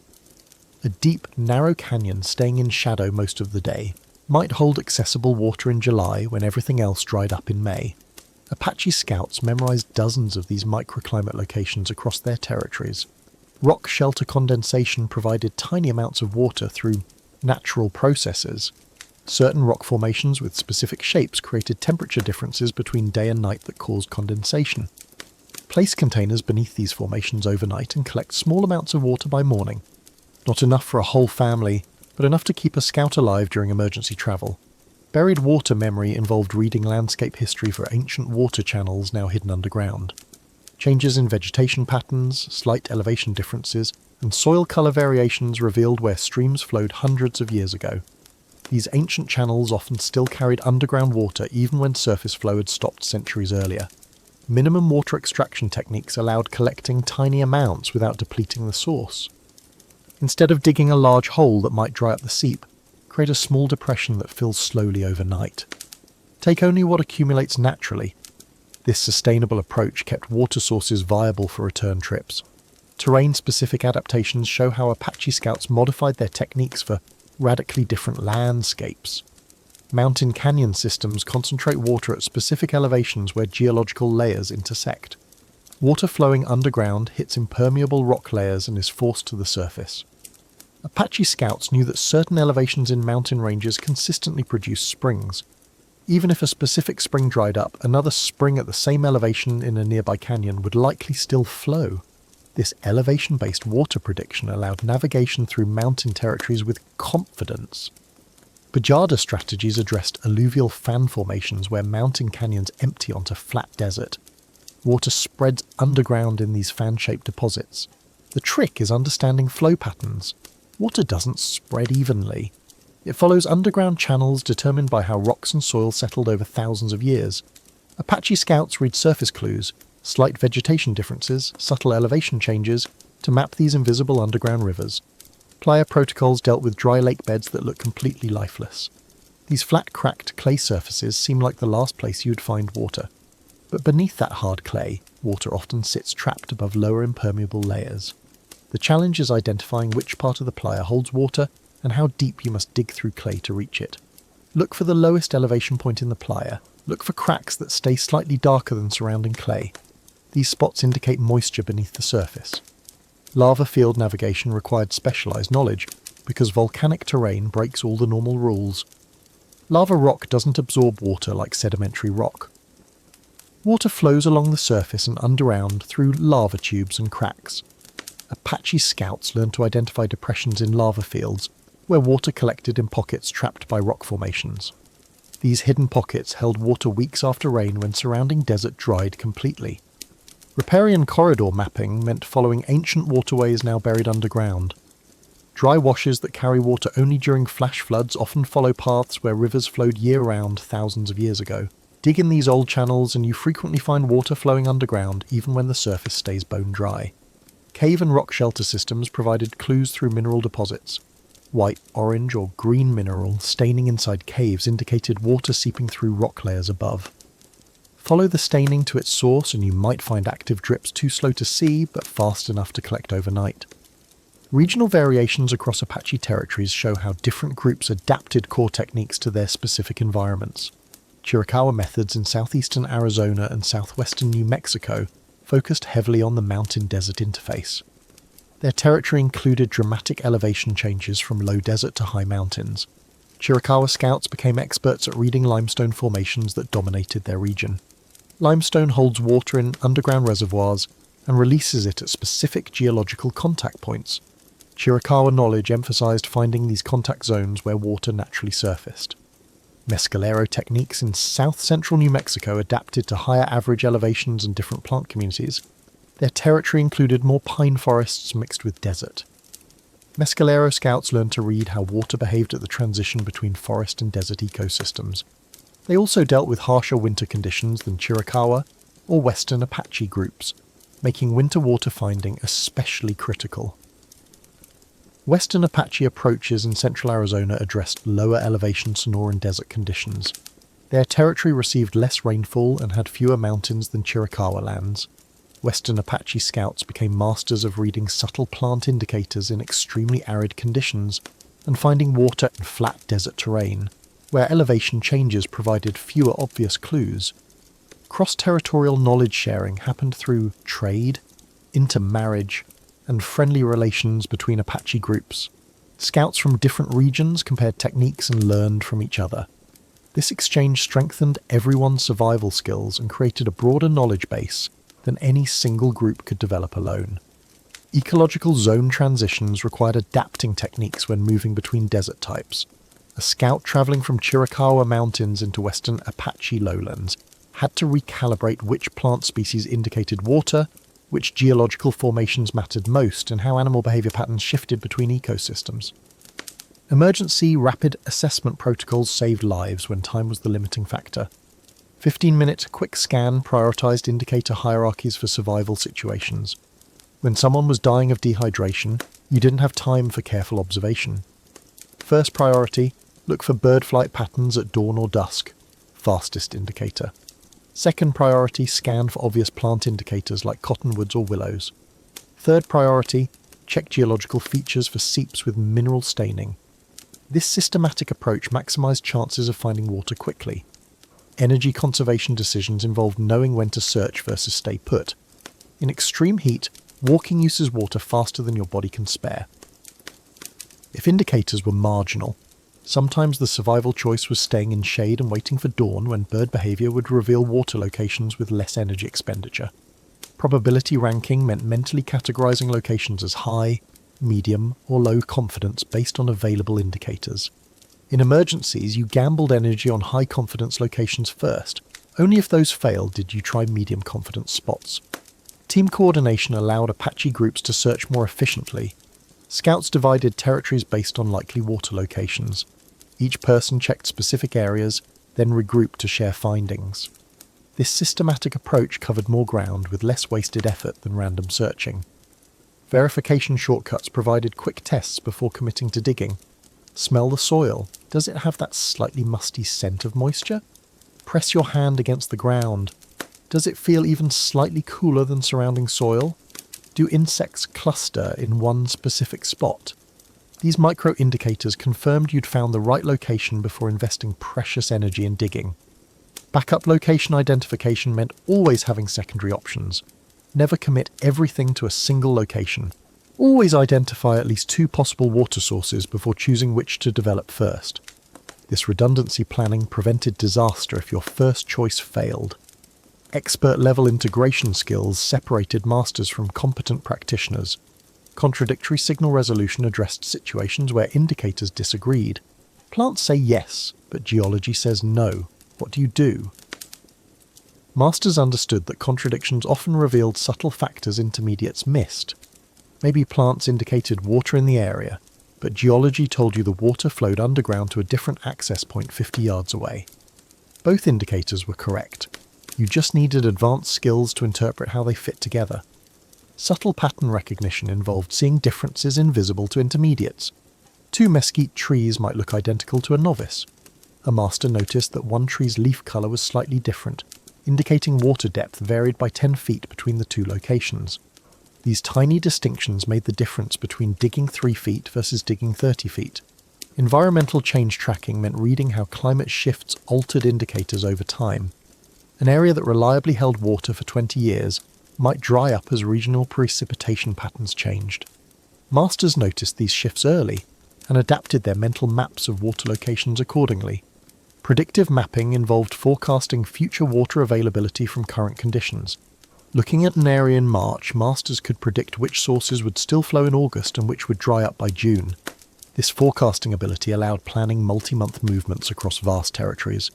A deep, narrow canyon staying in shadow most of the day might hold accessible water in July when everything else dried up in May. Apache scouts memorized dozens of these microclimate locations across their territories. Rock shelter condensation provided tiny amounts of water through natural processes. Certain rock formations with specific shapes created temperature differences between day and night that caused condensation. Place containers beneath these formations overnight and collect small amounts of water by morning. Not enough for a whole family, but enough to keep a scout alive during emergency travel. Buried water memory involved reading landscape history for ancient water channels now hidden underground. Changes in vegetation patterns, slight elevation differences, and soil colour variations revealed where streams flowed hundreds of years ago. These ancient channels often still carried underground water even when surface flow had stopped centuries earlier. Minimum water extraction techniques allowed collecting tiny amounts without depleting the source. Instead of digging a large hole that might dry up the seep, create a small depression that fills slowly overnight. Take only what accumulates naturally. This sustainable approach kept water sources viable for return trips. Terrain-specific adaptations show how Apache scouts modified their techniques for radically different landscapes. Mountain canyon systems concentrate water at specific elevations where geological layers intersect. Water flowing underground hits impermeable rock layers and is forced to the surface. Apache scouts knew that certain elevations in mountain ranges consistently produce springs. Even if a specific spring dried up, another spring at the same elevation in a nearby canyon would likely still flow. This elevation-based water prediction allowed navigation through mountain territories with confidence. Bajada strategies addressed alluvial fan formations where mountain canyons empty onto flat desert. Water spreads underground in these fan-shaped deposits. The trick is understanding flow patterns. Water doesn't spread evenly. It follows underground channels determined by how rocks and soil settled over thousands of years. Apache scouts read surface clues, slight vegetation differences, subtle elevation changes, to map these invisible underground rivers. Playa protocols dealt with dry lake beds that look completely lifeless. These flat, cracked clay surfaces seem like the last place you'd find water. But beneath that hard clay, water often sits trapped above lower impermeable layers. The challenge is identifying which part of the playa holds water and how deep you must dig through clay to reach it. Look for the lowest elevation point in the playa. Look for cracks that stay slightly darker than surrounding clay. These spots indicate moisture beneath the surface. Lava field navigation required specialised knowledge because volcanic terrain breaks all the normal rules. Lava rock doesn't absorb water like sedimentary rock. Water flows along the surface and underground through lava tubes and cracks. Apache scouts learned to identify depressions in lava fields where water collected in pockets trapped by rock formations. These hidden pockets held water weeks after rain when surrounding desert dried completely. Riparian corridor mapping meant following ancient waterways now buried underground. Dry washes that carry water only during flash floods often follow paths where rivers flowed year-round thousands of years ago. Dig in these old channels and you frequently find water flowing underground even when the surface stays bone dry. Cave and rock shelter systems provided clues through mineral deposits. White, orange or green mineral staining inside caves indicated water seeping through rock layers above. Follow the staining to its source and you might find active drips too slow to see but fast enough to collect overnight. Regional variations across Apache territories show how different groups adapted core techniques to their specific environments. Chiricahua methods in southeastern Arizona and southwestern New Mexico focused heavily on the mountain-desert interface. Their territory included dramatic elevation changes from low desert to high mountains. Chiricahua scouts became experts at reading limestone formations that dominated their region. Limestone holds water in underground reservoirs and releases it at specific geological contact points. Chiricahua knowledge emphasized finding these contact zones where water naturally surfaced. Mescalero techniques in south-central New Mexico adapted to higher average elevations and different plant communities. Their territory included more pine forests mixed with desert. Mescalero scouts learned to read how water behaved at the transition between forest and desert ecosystems. They also dealt with harsher winter conditions than Chiricahua or Western Apache groups, making winter water finding especially critical. Western Apache approaches in central Arizona addressed lower elevation Sonoran desert conditions. Their territory received less rainfall and had fewer mountains than Chiricahua lands. Western Apache scouts became masters of reading subtle plant indicators in extremely arid conditions and finding water in flat desert terrain, where elevation changes provided fewer obvious clues. Cross-territorial knowledge sharing happened through trade, intermarriage, and friendly relations between Apache groups. Scouts from different regions compared techniques and learned from each other. This exchange strengthened everyone's survival skills and created a broader knowledge base than any single group could develop alone. Ecological zone transitions required adapting techniques when moving between desert types. A scout travelling from Chiricahua Mountains into western Apache lowlands had to recalibrate which plant species indicated water, which geological formations mattered most, and how animal behaviour patterns shifted between ecosystems. Emergency rapid assessment protocols saved lives when time was the limiting factor. 15-minute quick scan prioritised indicator hierarchies for survival situations. When someone was dying of dehydration, you didn't have time for careful observation. First priority, look for bird flight patterns at dawn or dusk. Fastest indicator. Second priority, scan for obvious plant indicators like cottonwoods or willows. Third priority, check geological features for seeps with mineral staining. This systematic approach maximised chances of finding water quickly. Energy conservation decisions involved knowing when to search versus stay put. In extreme heat, walking uses water faster than your body can spare. If indicators were marginal, sometimes the survival choice was staying in shade and waiting for dawn when bird behaviour would reveal water locations with less energy expenditure. Probability ranking meant mentally categorizing locations as high, medium, or low confidence based on available indicators. In emergencies, you gambled energy on high confidence locations first. Only if those failed did you try medium confidence spots. Team coordination allowed Apache groups to search more efficiently. Scouts divided territories based on likely water locations. Each person checked specific areas, then regrouped to share findings. This systematic approach covered more ground with less wasted effort than random searching. Verification shortcuts provided quick tests before committing to digging. Smell the soil. Does it have that slightly musty scent of moisture? Press your hand against the ground. Does it feel even slightly cooler than surrounding soil? Do insects cluster in one specific spot? These micro-indicators confirmed you'd found the right location before investing precious energy in digging. Backup location identification meant always having secondary options. Never commit everything to a single location. Always identify at least 2 possible water sources before choosing which to develop first. This redundancy planning prevented disaster if your first choice failed. Expert-level integration skills separated masters from competent practitioners. Contradictory signal resolution addressed situations where indicators disagreed. Plants say yes, but geology says no. What do you do? Masters understood that contradictions often revealed subtle factors intermediates missed. Maybe plants indicated water in the area, but geology told you the water flowed underground to a different access point 50 yards away. Both indicators were correct. You just needed advanced skills to interpret how they fit together. Subtle pattern recognition involved seeing differences invisible to intermediates. 2 mesquite trees might look identical to a novice. A master noticed that one tree's leaf colour was slightly different, indicating water depth varied by 10 feet between the 2 locations. These tiny distinctions made the difference between digging 3 feet versus digging 30 feet. Environmental change tracking meant reading how climate shifts altered indicators over time. An area that reliably held water for 20 years might dry up as regional precipitation patterns changed. Masters noticed these shifts early and adapted their mental maps of water locations accordingly. Predictive mapping involved forecasting future water availability from current conditions. Looking at an area in March, masters could predict which sources would still flow in August and which would dry up by June. This forecasting ability allowed planning multi-month movements across vast territories.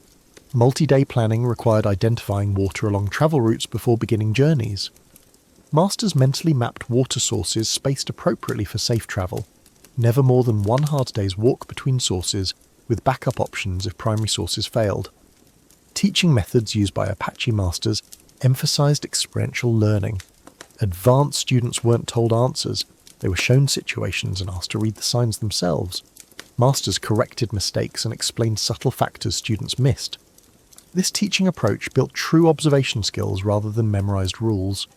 Multi-day planning required identifying water along travel routes before beginning journeys. Masters mentally mapped water sources spaced appropriately for safe travel. Never more than 1 hard day's walk between sources, with backup options if primary sources failed. Teaching methods used by Apache masters emphasized experiential learning. Advanced students weren't told answers, they were shown situations and asked to read the signs themselves. Masters corrected mistakes and explained subtle factors students missed. This teaching approach built true observation skills rather than memorized rules.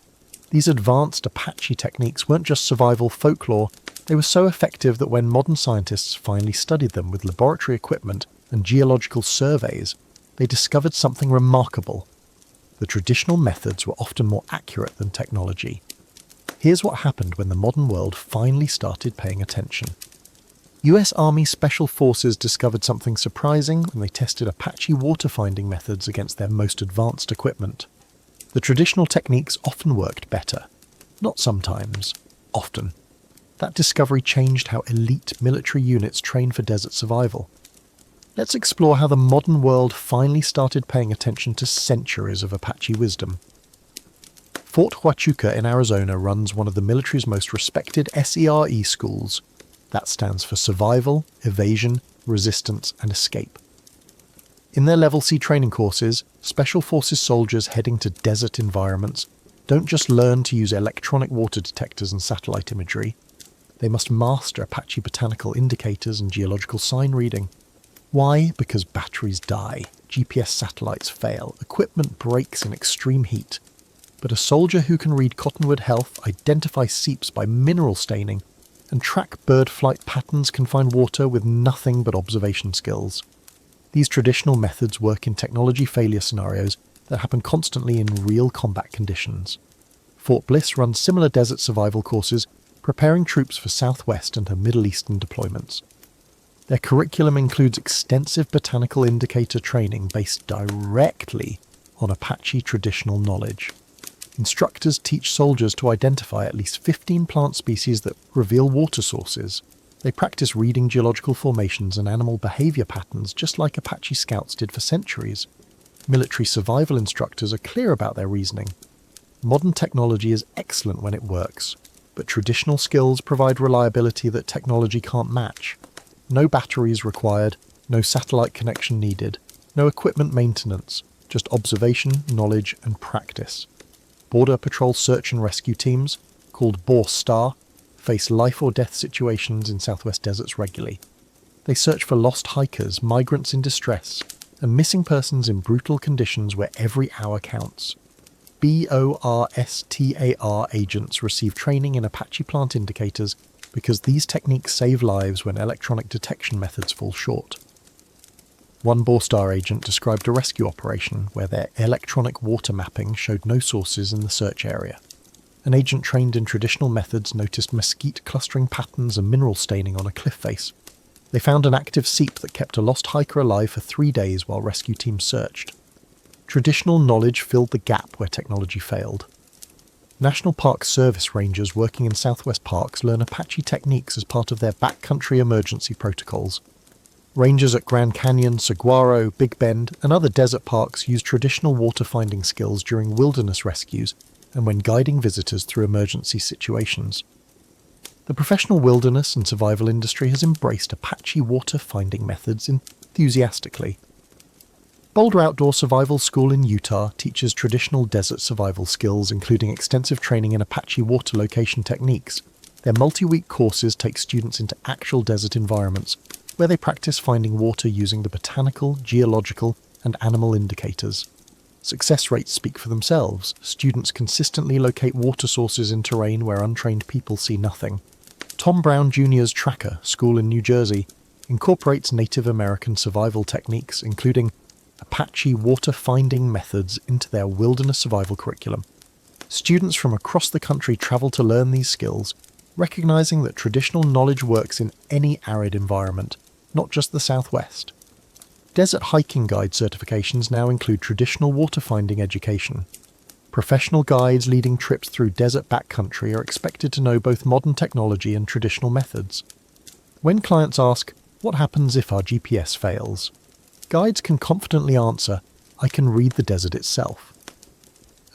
These advanced Apache techniques weren't just survival folklore, they were so effective that when modern scientists finally studied them with laboratory equipment and geological surveys, they discovered something remarkable. The traditional methods were often more accurate than technology. Here's what happened when the modern world finally started paying attention. US Army Special Forces discovered something surprising when they tested Apache water finding methods against their most advanced equipment. The traditional techniques often worked better. Not sometimes, often. That discovery changed how elite military units train for desert survival. Let's explore how the modern world finally started paying attention to centuries of Apache wisdom. Fort Huachuca in Arizona runs one of the military's most respected SERE schools. That stands for Survival, Evasion, Resistance and Escape. In their Level C training courses, Special Forces soldiers heading to desert environments don't just learn to use electronic water detectors and satellite imagery. They must master Apache botanical indicators and geological sign reading. Why? Because batteries die, GPS satellites fail, equipment breaks in extreme heat. But a soldier who can read cottonwood health, identify seeps by mineral staining, and track bird flight patterns can find water with nothing but observation skills. These traditional methods work in technology failure scenarios that happen constantly in real combat conditions. Fort Bliss runs similar desert survival courses, preparing troops for Southwest and Middle Eastern deployments. Their curriculum includes extensive botanical indicator training based directly on Apache traditional knowledge. Instructors teach soldiers to identify at least 15 plant species that reveal water sources. They practice reading geological formations and animal behaviour patterns just like Apache scouts did for centuries. Military survival instructors are clear about their reasoning. Modern technology is excellent when it works, but traditional skills provide reliability that technology can't match. No batteries required, no satellite connection needed, no equipment maintenance, just observation, knowledge and practice. Border Patrol search and rescue teams, called BORSTAR, face life or death situations in southwest deserts regularly. They search for lost hikers, migrants in distress, and missing persons in brutal conditions where every hour counts. BORSTAR agents receive training in Apache plant indicators because these techniques save lives when electronic detection methods fall short. One BORSTAR agent described a rescue operation where their electronic water mapping showed no sources in the search area. An agent trained in traditional methods noticed mesquite clustering patterns and mineral staining on a cliff face. They found an active seep that kept a lost hiker alive for 3 days while rescue teams searched. Traditional knowledge filled the gap where technology failed. National Park Service rangers working in southwest parks learn Apache techniques as part of their backcountry emergency protocols. Rangers at Grand Canyon, Saguaro, Big Bend, and other desert parks use traditional water finding skills during wilderness rescues and when guiding visitors through emergency situations. The professional wilderness and survival industry has embraced Apache water finding methods enthusiastically. Boulder Outdoor Survival School in Utah teaches traditional desert survival skills, including extensive training in Apache water location techniques. Their multi-week courses take students into actual desert environments, where they practice finding water using the botanical, geological, and animal indicators. Success rates speak for themselves. Students consistently locate water sources in terrain where untrained people see nothing. Tom Brown Jr.'s Tracker School in New Jersey incorporates Native American survival techniques, including Apache water finding methods, into their wilderness survival curriculum. Students from across the country travel to learn these skills, recognizing that traditional knowledge works in any arid environment, not just the Southwest. Desert hiking guide certifications now include traditional water finding education. Professional guides leading trips through desert backcountry are expected to know both modern technology and traditional methods. When clients ask, "What happens if our GPS fails?" guides can confidently answer, "I can read the desert itself."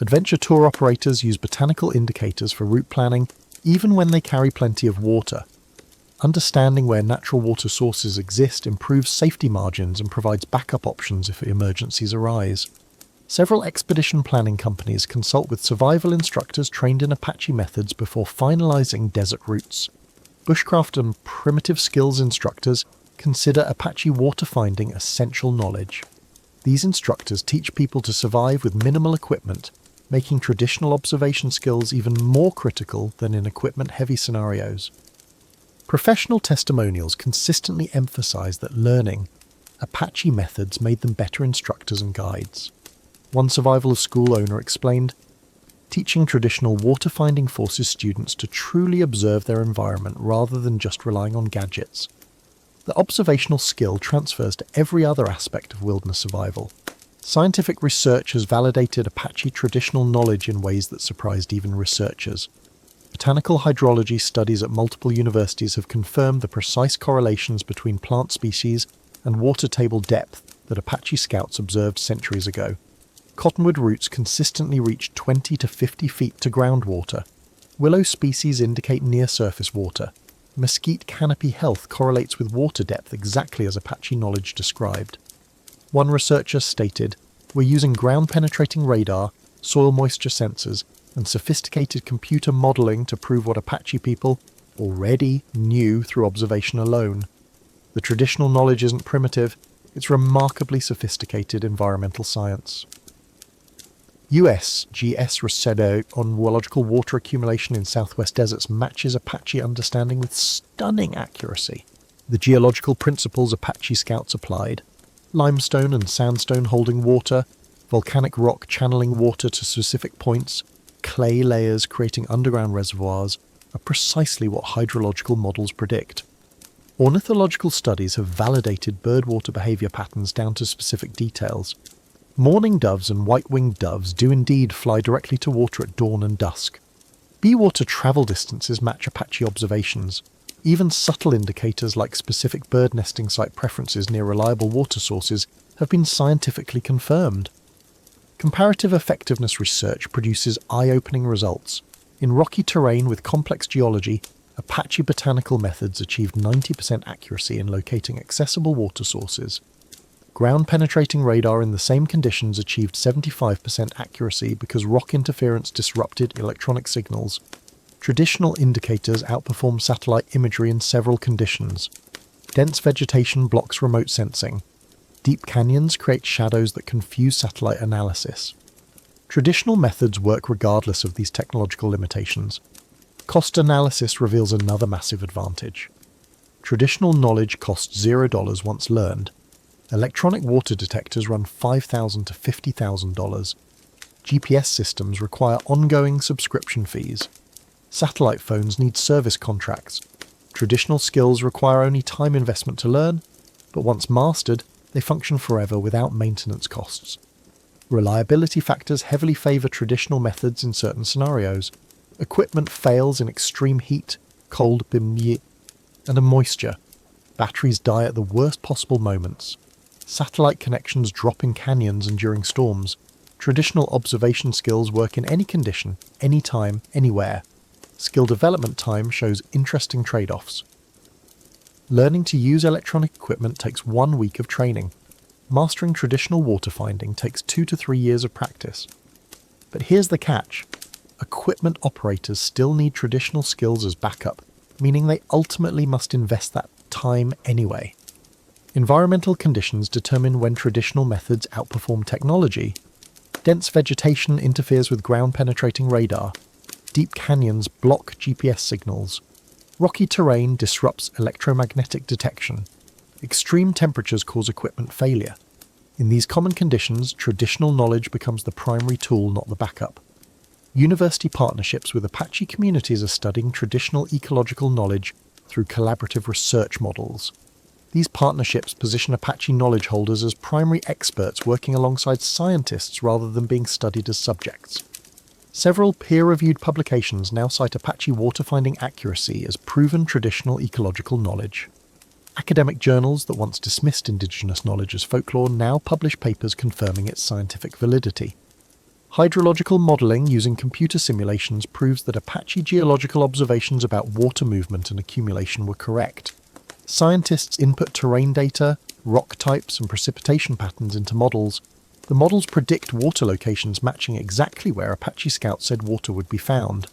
Adventure tour operators use botanical indicators for route planning, even when they carry plenty of water. Understanding where natural water sources exist improves safety margins and provides backup options if emergencies arise. Several expedition planning companies consult with survival instructors trained in Apache methods before finalizing desert routes. Bushcraft and primitive skills instructors consider Apache water finding essential knowledge. These instructors teach people to survive with minimal equipment, making traditional observation skills even more critical than in equipment-heavy scenarios. Professional testimonials consistently emphasize that learning Apache methods made them better instructors and guides. One survival school owner explained, "Teaching traditional water finding forces students to truly observe their environment rather than just relying on gadgets. The observational skill transfers to every other aspect of wilderness survival. Scientific research has validated Apache traditional knowledge in ways that surprised even researchers. Botanical hydrology studies at multiple universities have confirmed the precise correlations between plant species and water table depth that Apache scouts observed centuries ago. Cottonwood roots consistently reach 20 to 50 feet to groundwater. Willow species indicate near-surface water. Mesquite canopy health correlates with water depth exactly as Apache knowledge described. One researcher stated, "We're using ground-penetrating radar, soil moisture sensors, and sophisticated computer modeling to prove what Apache people already knew through observation alone. The traditional knowledge isn't primitive, it's remarkably sophisticated environmental science." USGS research on geological water accumulation in southwest deserts matches Apache understanding with stunning accuracy. The geological principles Apache scouts applied, limestone and sandstone holding water, volcanic rock channeling water to specific points, clay layers creating underground reservoirs, are precisely what hydrological models predict. Ornithological studies have validated birdwater behavior patterns down to specific details. Mourning doves and white-winged doves do indeed fly directly to water at dawn and dusk. Bee water travel distances match Apache observations. Even subtle indicators like specific bird nesting site preferences near reliable water sources have been scientifically confirmed. Comparative effectiveness research produces eye-opening results. In rocky terrain with complex geology, Apache botanical methods achieved 90% accuracy in locating accessible water sources. Ground-penetrating radar in the same conditions achieved 75% accuracy because rock interference disrupted electronic signals. Traditional indicators outperform satellite imagery in several conditions. Dense vegetation blocks remote sensing. Deep canyons create shadows that confuse satellite analysis. Traditional methods work regardless of these technological limitations. Cost analysis reveals another massive advantage. Traditional knowledge costs $0 once learned. Electronic water detectors run $5,000 to $50,000. GPS systems require ongoing subscription fees. Satellite phones need service contracts. Traditional skills require only time investment to learn, but once mastered, they function forever without maintenance costs. Reliability factors heavily favour traditional methods in certain scenarios. Equipment fails in extreme heat, cold, and moisture. Batteries die at the worst possible moments. Satellite connections drop in canyons and during storms. Traditional observation skills work in any condition, anytime, anywhere. Skill development time shows interesting trade-offs. Learning to use electronic equipment takes 1 week of training. Mastering traditional water finding takes 2 to 3 years of practice. But here's the catch. Equipment operators still need traditional skills as backup, meaning they ultimately must invest that time anyway. Environmental conditions determine when traditional methods outperform technology. Dense vegetation interferes with ground-penetrating radar. Deep canyons block GPS signals. Rocky terrain disrupts electromagnetic detection. Extreme temperatures cause equipment failure. In these common conditions, traditional knowledge becomes the primary tool, not the backup. University partnerships with Apache communities are studying traditional ecological knowledge through collaborative research models. These partnerships position Apache knowledge holders as primary experts working alongside scientists rather than being studied as subjects. Several peer-reviewed publications now cite Apache water finding accuracy as proven traditional ecological knowledge. Academic journals that once dismissed indigenous knowledge as folklore now publish papers confirming its scientific validity. Hydrological modelling using computer simulations proves that Apache geological observations about water movement and accumulation were correct. Scientists input terrain data, rock types and precipitation patterns into models. The models predict water locations matching exactly where Apache Scouts said water would be found.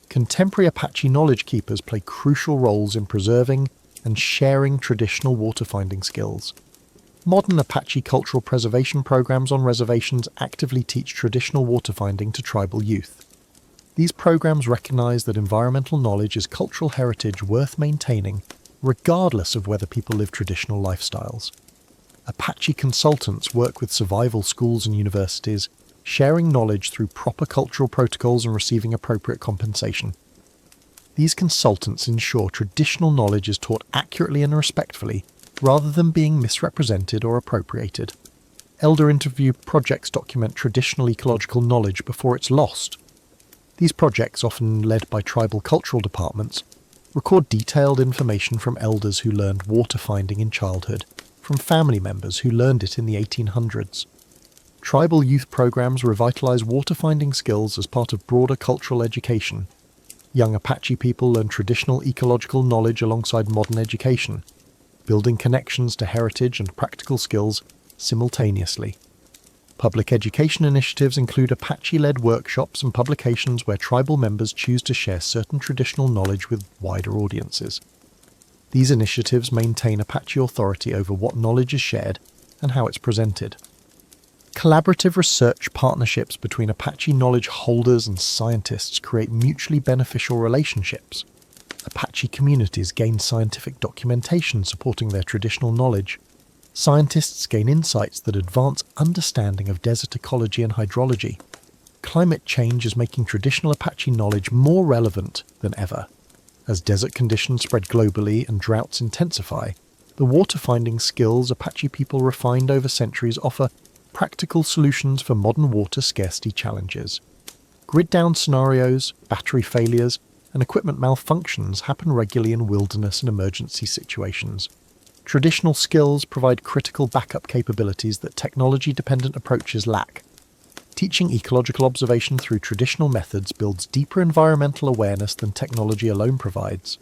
Contemporary Apache knowledge keepers play crucial roles in preserving and sharing traditional water finding skills. Modern Apache cultural preservation programs on reservations actively teach traditional water finding to tribal youth. These programs recognize that environmental knowledge is cultural heritage worth maintaining, regardless of whether people live traditional lifestyles. Apache consultants work with survival schools and universities, sharing knowledge through proper cultural protocols and receiving appropriate compensation. These consultants ensure traditional knowledge is taught accurately and respectfully, rather than being misrepresented or appropriated. Elder interview projects document traditional ecological knowledge before it's lost. These projects, often led by tribal cultural departments, record detailed information from elders who learned water finding in childhood, from family members who learned it in the 1800s. Tribal youth programs revitalize water finding skills as part of broader cultural education. Young Apache people learn traditional ecological knowledge alongside modern education, building connections to heritage and practical skills simultaneously. Public education initiatives include Apache-led workshops and publications where tribal members choose to share certain traditional knowledge with wider audiences. These initiatives maintain Apache authority over what knowledge is shared and how it's presented. Collaborative research partnerships between Apache knowledge holders and scientists create mutually beneficial relationships. Apache communities gain scientific documentation supporting their traditional knowledge. Scientists gain insights that advance understanding of desert ecology and hydrology. Climate change is making traditional Apache knowledge more relevant than ever. As desert conditions spread globally and droughts intensify, the water-finding skills Apache people refined over centuries offer practical solutions for modern water scarcity challenges. Grid-down scenarios, battery failures, and equipment malfunctions happen regularly in wilderness and emergency situations. Traditional skills provide critical backup capabilities that technology-dependent approaches lack. Teaching ecological observation through traditional methods builds deeper environmental awareness than technology alone provides.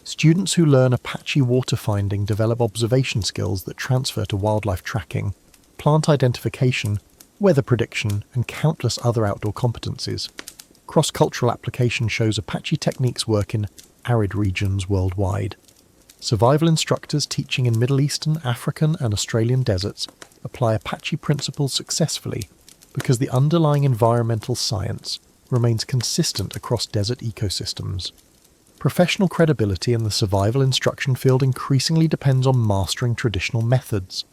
Students who learn Apache water finding develop observation skills that transfer to wildlife tracking, plant identification, weather prediction, and countless other outdoor competencies. Cross-cultural application shows Apache techniques work in arid regions worldwide. Survival instructors teaching in Middle Eastern, African, and Australian deserts apply Apache principles successfully because the underlying environmental science remains consistent across desert ecosystems. Professional credibility in the survival instruction field increasingly depends on mastering traditional methods.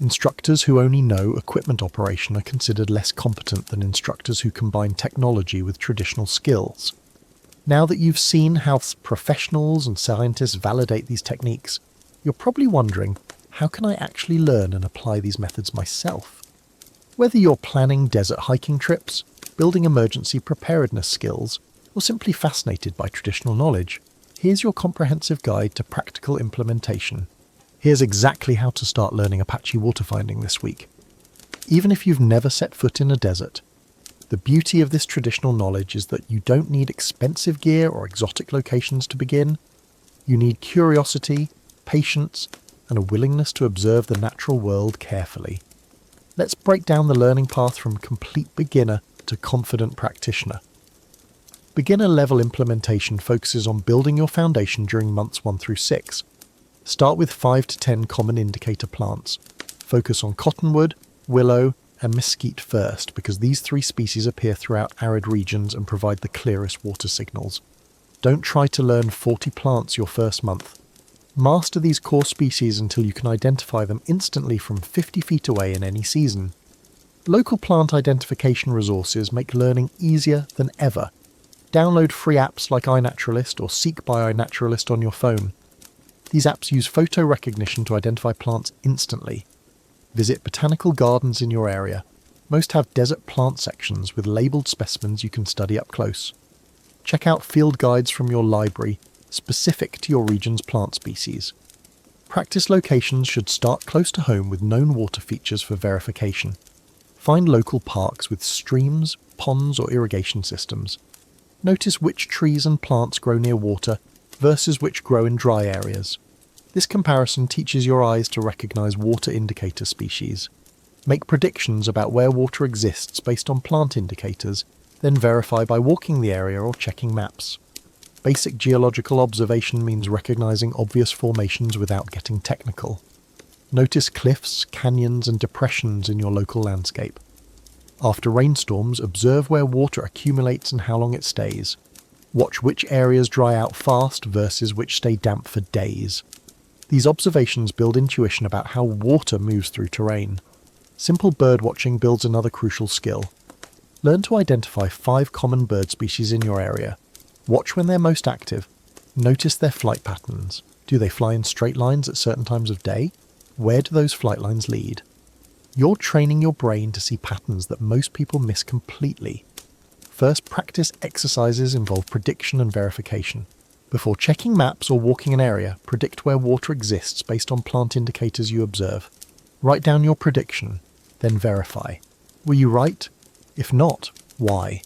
Instructors who only know equipment operation are considered less competent than instructors who combine technology with traditional skills. Now that you've seen how professionals and scientists validate these techniques, you're probably wondering, how can I actually learn and apply these methods myself? Whether you're planning desert hiking trips, building emergency preparedness skills, or simply fascinated by traditional knowledge, here's your comprehensive guide to practical implementation. Here's exactly how to start learning Apache water finding this week. Even if you've never set foot in a desert, the beauty of this traditional knowledge is that you don't need expensive gear or exotic locations to begin. You need curiosity, patience, and a willingness to observe the natural world carefully. Let's break down the learning path from complete beginner to confident practitioner. Beginner-level implementation focuses on building your foundation during months 1 through 6. Start with 5 to 10 common indicator plants. Focus on cottonwood, willow, and mesquite first because these 3 species appear throughout arid regions and provide the clearest water signals. Don't try to learn 40 plants your first month. Master these core species until you can identify them instantly from 50 feet away in any season. Local plant identification resources make learning easier than ever. Download free apps like iNaturalist or Seek by iNaturalist on your phone. These apps use photo recognition to identify plants instantly. Visit botanical gardens in your area. Most have desert plant sections with labelled specimens you can study up close. Check out field guides from your library specific to your region's plant species. Practice locations should start close to home with known water features for verification. Find local parks with streams, ponds or irrigation systems. Notice which trees and plants grow near water versus which grow in dry areas. This comparison teaches your eyes to recognize water indicator species. Make predictions about where water exists based on plant indicators, then verify by walking the area or checking maps. Basic geological observation means recognizing obvious formations without getting technical. Notice cliffs, canyons, and depressions in your local landscape. After rainstorms, observe where water accumulates and how long it stays. Watch which areas dry out fast versus which stay damp for days. These observations build intuition about how water moves through terrain. Simple bird watching builds another crucial skill. Learn to identify 5 common bird species in your area. Watch when they're most active. Notice their flight patterns. Do they fly in straight lines at certain times of day? Where do those flight lines lead? You're training your brain to see patterns that most people miss completely. First practice exercises involve prediction and verification. Before checking maps or walking an area, predict where water exists based on plant indicators you observe. Write down your prediction, then verify. Were you right? If not, why?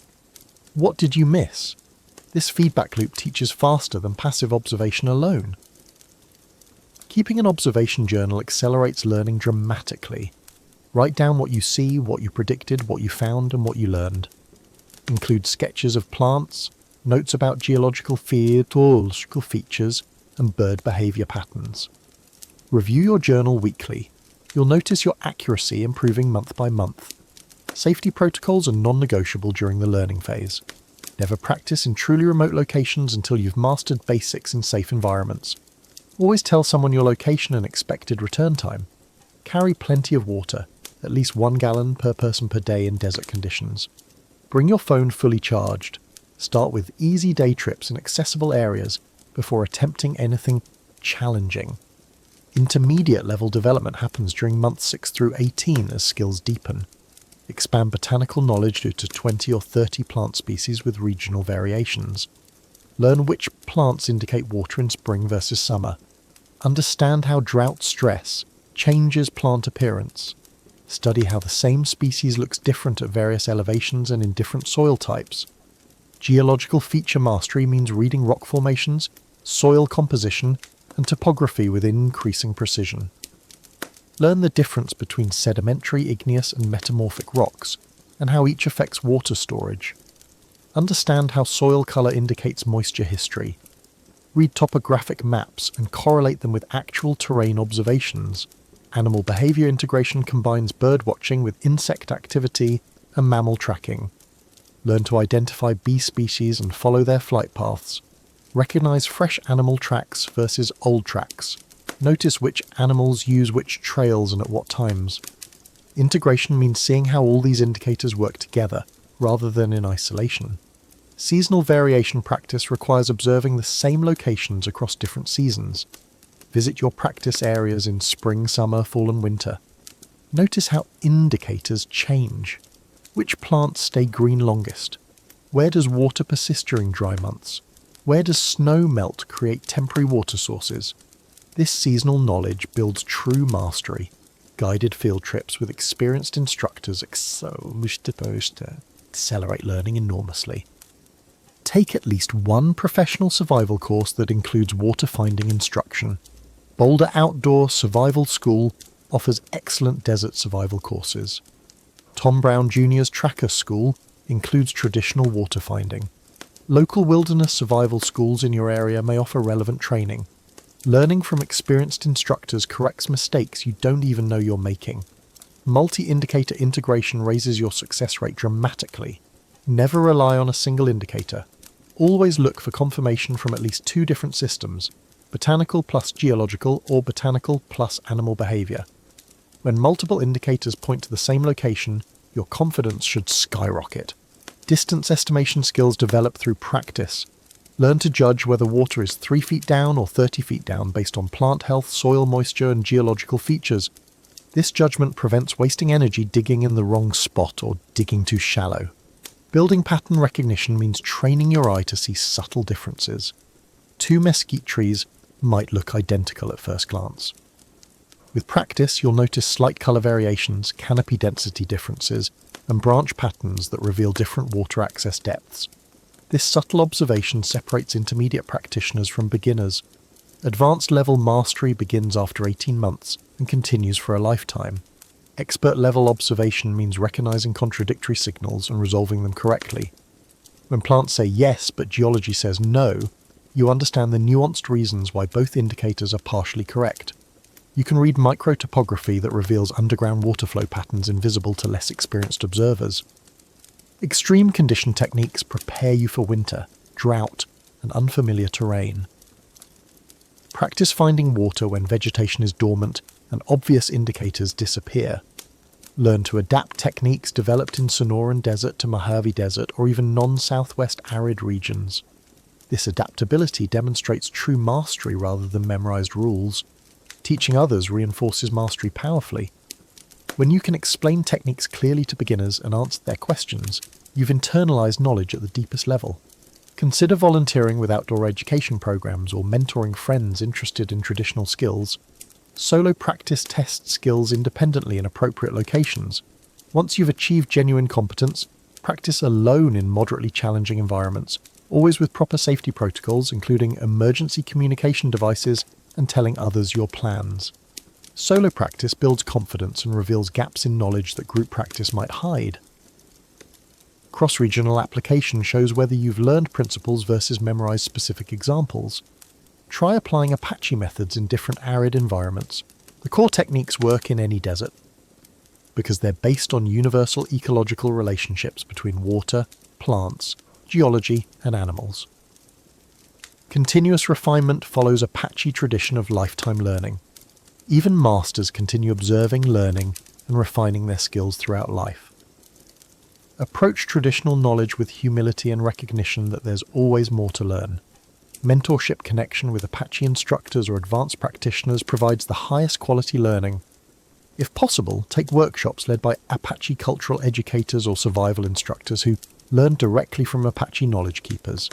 What did you miss? This feedback loop teaches faster than passive observation alone. Keeping an observation journal accelerates learning dramatically. Write down what you see, what you predicted, what you found, and what you learned. Include sketches of plants, notes about geological features, and bird behaviour patterns. Review your journal weekly. You'll notice your accuracy improving month by month. Safety protocols are non-negotiable during the learning phase. Never practice in truly remote locations until you've mastered basics in safe environments. Always tell someone your location and expected return time. Carry plenty of water, at least 1 gallon per person per day in desert conditions. Bring your phone fully charged. Start with easy day trips in accessible areas before attempting anything challenging. Intermediate level development happens during months 6 through 18 as skills deepen. Expand botanical knowledge due to 20 or 30 plant species with regional variations. Learn which plants indicate water in spring versus summer. Understand how drought stress changes plant appearance. Study how the same species looks different at various elevations and in different soil types. Geological feature mastery means reading rock formations, soil composition, and topography with increasing precision. Learn the difference between sedimentary, igneous, and metamorphic rocks, and how each affects water storage. Understand how soil colour indicates moisture history. Read topographic maps and correlate them with actual terrain observations. Animal behaviour integration combines bird watching with insect activity and mammal tracking. Learn to identify bee species and follow their flight paths. Recognise fresh animal tracks versus old tracks. Notice which animals use which trails and at what times. Integration means seeing how all these indicators work together, rather than in isolation. Seasonal variation practice requires observing the same locations across different seasons. Visit your practice areas in spring, summer, fall and winter. Notice how indicators change. Which plants stay green longest? Where does water persist during dry months? Where does snow melt create temporary water sources? This seasonal knowledge builds true mastery. Guided field trips with experienced instructors accelerate learning enormously. Take at least one professional survival course that includes water finding instruction. Boulder Outdoor Survival School offers excellent desert survival courses. Tom Brown Jr.'s Tracker School includes traditional water finding. Local wilderness survival schools in your area may offer relevant training. Learning from experienced instructors corrects mistakes you don't even know you're making. Multi-indicator integration raises your success rate dramatically. Never rely on a single indicator. Always look for confirmation from at least 2 different systems, botanical plus geological or botanical plus animal behaviour. When multiple indicators point to the same location, your confidence should skyrocket. Distance estimation skills develop through practice. Learn to judge whether water is 3 feet down or 30 feet down based on plant health, soil moisture and geological features. This judgment prevents wasting energy digging in the wrong spot or digging too shallow. Building pattern recognition means training your eye to see subtle differences. 2 mesquite trees might look identical at first glance. With practice, you'll notice slight colour variations, canopy density differences, and branch patterns that reveal different water access depths. This subtle observation separates intermediate practitioners from beginners. Advanced level mastery begins after 18 months and continues for a lifetime. Expert level observation means recognizing contradictory signals and resolving them correctly. When plants say yes but geology says no, you understand the nuanced reasons why both indicators are partially correct. You can read microtopography that reveals underground water flow patterns invisible to less experienced observers. Extreme condition techniques prepare you for winter, drought, and unfamiliar terrain. Practice finding water when vegetation is dormant and obvious indicators disappear. Learn to adapt techniques developed in Sonoran Desert to Mojave Desert or even non-southwest arid regions. This adaptability demonstrates true mastery rather than memorized rules. Teaching others reinforces mastery powerfully. When you can explain techniques clearly to beginners and answer their questions, you've internalized knowledge at the deepest level. Consider volunteering with outdoor education programs or mentoring friends interested in traditional skills. Solo practice test skills independently in appropriate locations. Once you've achieved genuine competence, practice alone in moderately challenging environments, always with proper safety protocols, including emergency communication devices and telling others your plans. Solo practice builds confidence and reveals gaps in knowledge that group practice might hide. Cross-regional application shows whether you've learned principles versus memorized specific examples. Try applying Apache methods in different arid environments. The core techniques work in any desert because they're based on universal ecological relationships between water, plants, geology, and animals. Continuous refinement follows Apache tradition of lifetime learning. Even masters continue observing, learning, and refining their skills throughout life. Approach traditional knowledge with humility and recognition that there's always more to learn. Mentorship connection with Apache instructors or advanced practitioners provides the highest quality learning. If possible, take workshops led by Apache cultural educators or survival instructors who learn directly from Apache knowledge keepers.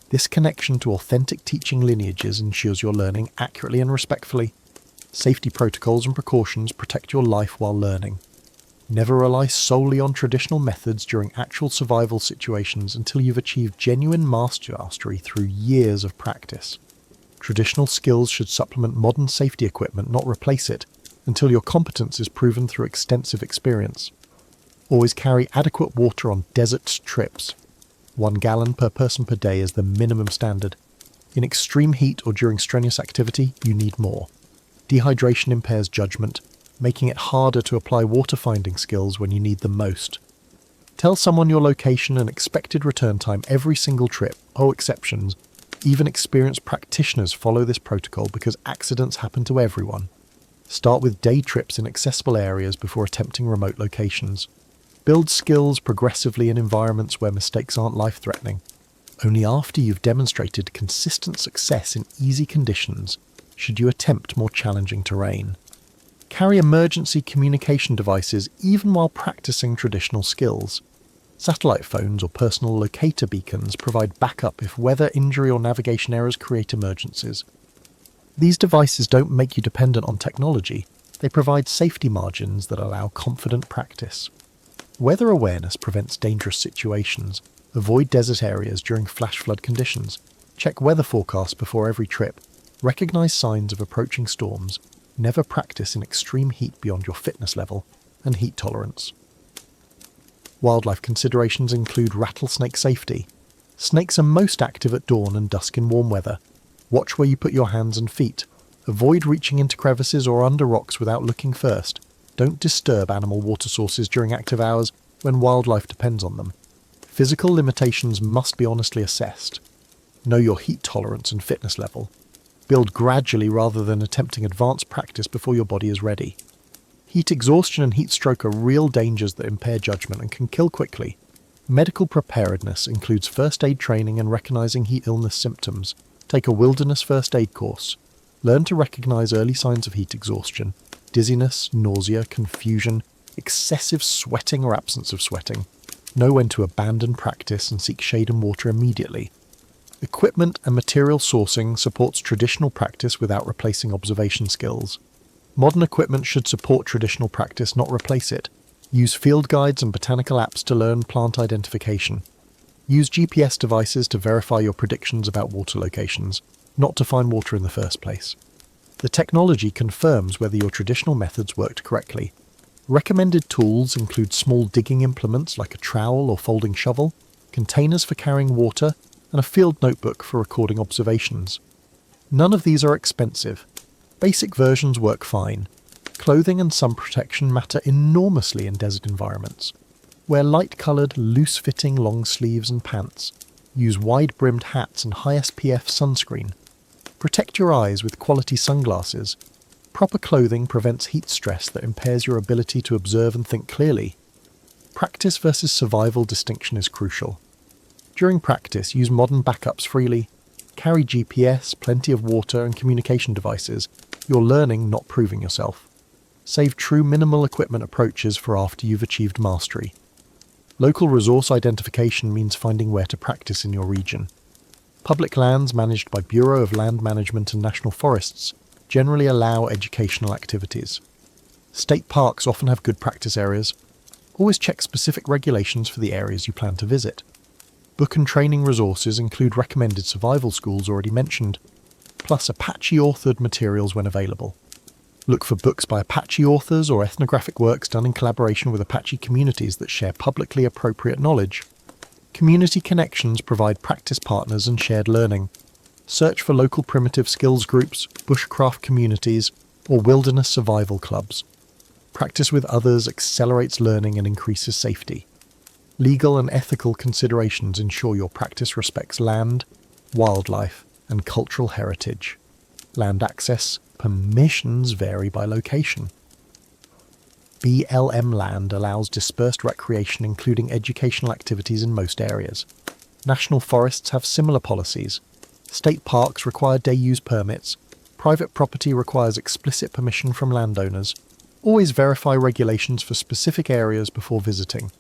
This connection to authentic teaching lineages ensures you're learning accurately and respectfully. Safety protocols and precautions protect your life while learning. Never rely solely on traditional methods during actual survival situations until you've achieved genuine mastery through years of practice. Traditional skills should supplement modern safety equipment, not replace it, until your competence is proven through extensive experience. Always carry adequate water on desert trips. 1 gallon per person per day is the minimum standard. In extreme heat or during strenuous activity, you need more. Dehydration impairs judgment, making it harder to apply water-finding skills when you need them most. Tell someone your location and expected return time every single trip. Oh, exceptions. Even experienced practitioners follow this protocol because accidents happen to everyone. Start with day trips in accessible areas before attempting remote locations. Build skills progressively in environments where mistakes aren't life-threatening. Only after you've demonstrated consistent success in easy conditions should you attempt more challenging terrain. Carry emergency communication devices even while practicing traditional skills. Satellite phones or personal locator beacons provide backup if weather, injury or navigation errors create emergencies. These devices don't make you dependent on technology, they provide safety margins that allow confident practice. Weather awareness prevents dangerous situations. Avoid desert areas during flash flood conditions. Check weather forecasts before every trip. Recognize signs of approaching storms. Never practice in extreme heat beyond your fitness level and heat tolerance. Wildlife considerations include rattlesnake safety. Snakes are most active at dawn and dusk in warm weather. Watch where you put your hands and feet. Avoid reaching into crevices or under rocks without looking first. Don't disturb animal water sources during active hours when wildlife depends on them. Physical limitations must be honestly assessed. Know your heat tolerance and fitness level. Build gradually rather than attempting advanced practice before your body is ready. Heat exhaustion and heat stroke are real dangers that impair judgment and can kill quickly. Medical preparedness includes first aid training and recognizing heat illness symptoms. Take a wilderness first aid course. Learn to recognize early signs of heat exhaustion, dizziness, nausea, confusion, excessive sweating or absence of sweating. Know when to abandon practice and seek shade and water immediately. Equipment and material sourcing supports traditional practice without replacing observation skills. Modern equipment should support traditional practice, not replace it. Use field guides and botanical apps to learn plant identification. Use GPS devices to verify your predictions about water locations, not to find water in the first place. The technology confirms whether your traditional methods worked correctly. Recommended tools include small digging implements like a trowel or folding shovel, containers for carrying water, and a field notebook for recording observations. None of these are expensive. Basic versions work fine. Clothing and sun protection matter enormously in desert environments. Wear light-coloured, loose-fitting long sleeves and pants. Use wide-brimmed hats and high SPF sunscreen. Protect your eyes with quality sunglasses. Proper clothing prevents heat stress that impairs your ability to observe and think clearly. Practice versus survival distinction is crucial. During practice, use modern backups freely. Carry GPS, plenty of water, and communication devices. You're learning, not proving yourself. Save true minimal equipment approaches for after you've achieved mastery. Local resource identification means finding where to practice in your region. Public lands managed by Bureau of Land Management and National Forests generally allow educational activities. State parks often have good practice areas. Always check specific regulations for the areas you plan to visit. Book and training resources include recommended survival schools already mentioned, plus Apache-authored materials when available. Look for books by Apache authors or ethnographic works done in collaboration with Apache communities that share publicly appropriate knowledge. Community connections provide practice partners and shared learning. Search for local primitive skills groups, bushcraft communities, or wilderness survival clubs. Practice with others accelerates learning and increases safety. Legal and ethical considerations ensure your practice respects land, wildlife, and cultural heritage. Land access permissions vary by location. BLM land allows dispersed recreation, including educational activities in most areas. National forests have similar policies. State parks require day-use permits. Private property requires explicit permission from landowners. Always verify regulations for specific areas before visiting.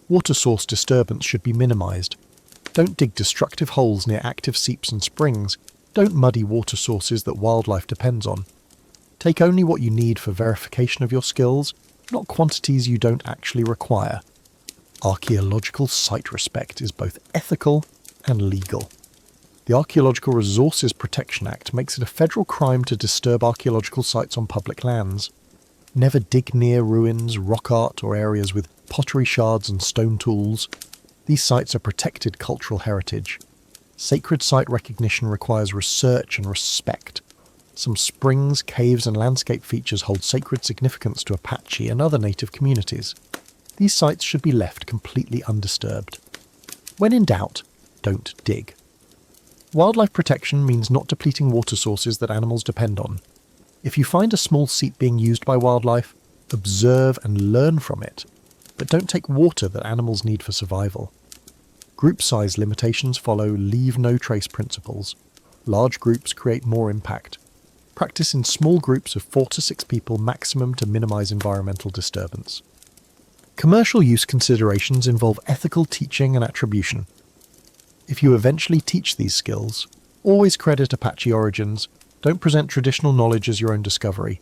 Water source disturbance should be minimised. Don't dig destructive holes near active seeps and springs. Don't muddy water sources that wildlife depends on. Take only what you need for verification of your skills, not quantities you don't actually require. Archaeological site respect is both ethical and legal. The Archaeological Resources Protection Act makes it a federal crime to disturb archaeological sites on public lands. Never dig near ruins, rock art, or areas with pottery shards and stone tools. These sites are protected cultural heritage. Sacred site recognition requires research and respect. Some springs, caves, and landscape features hold sacred significance to Apache and other native communities. These sites should be left completely undisturbed. When in doubt, don't dig. Wildlife protection means not depleting water sources that animals depend on. If you find a small seep being used by wildlife, observe and learn from it, but don't take water that animals need for survival. Group size limitations follow leave no trace principles. Large groups create more impact. Practice in small groups of 4 to 6 people maximum to minimise environmental disturbance. Commercial use considerations involve ethical teaching and attribution. If you eventually teach these skills, always credit Apache origins. Don't present traditional knowledge as your own discovery.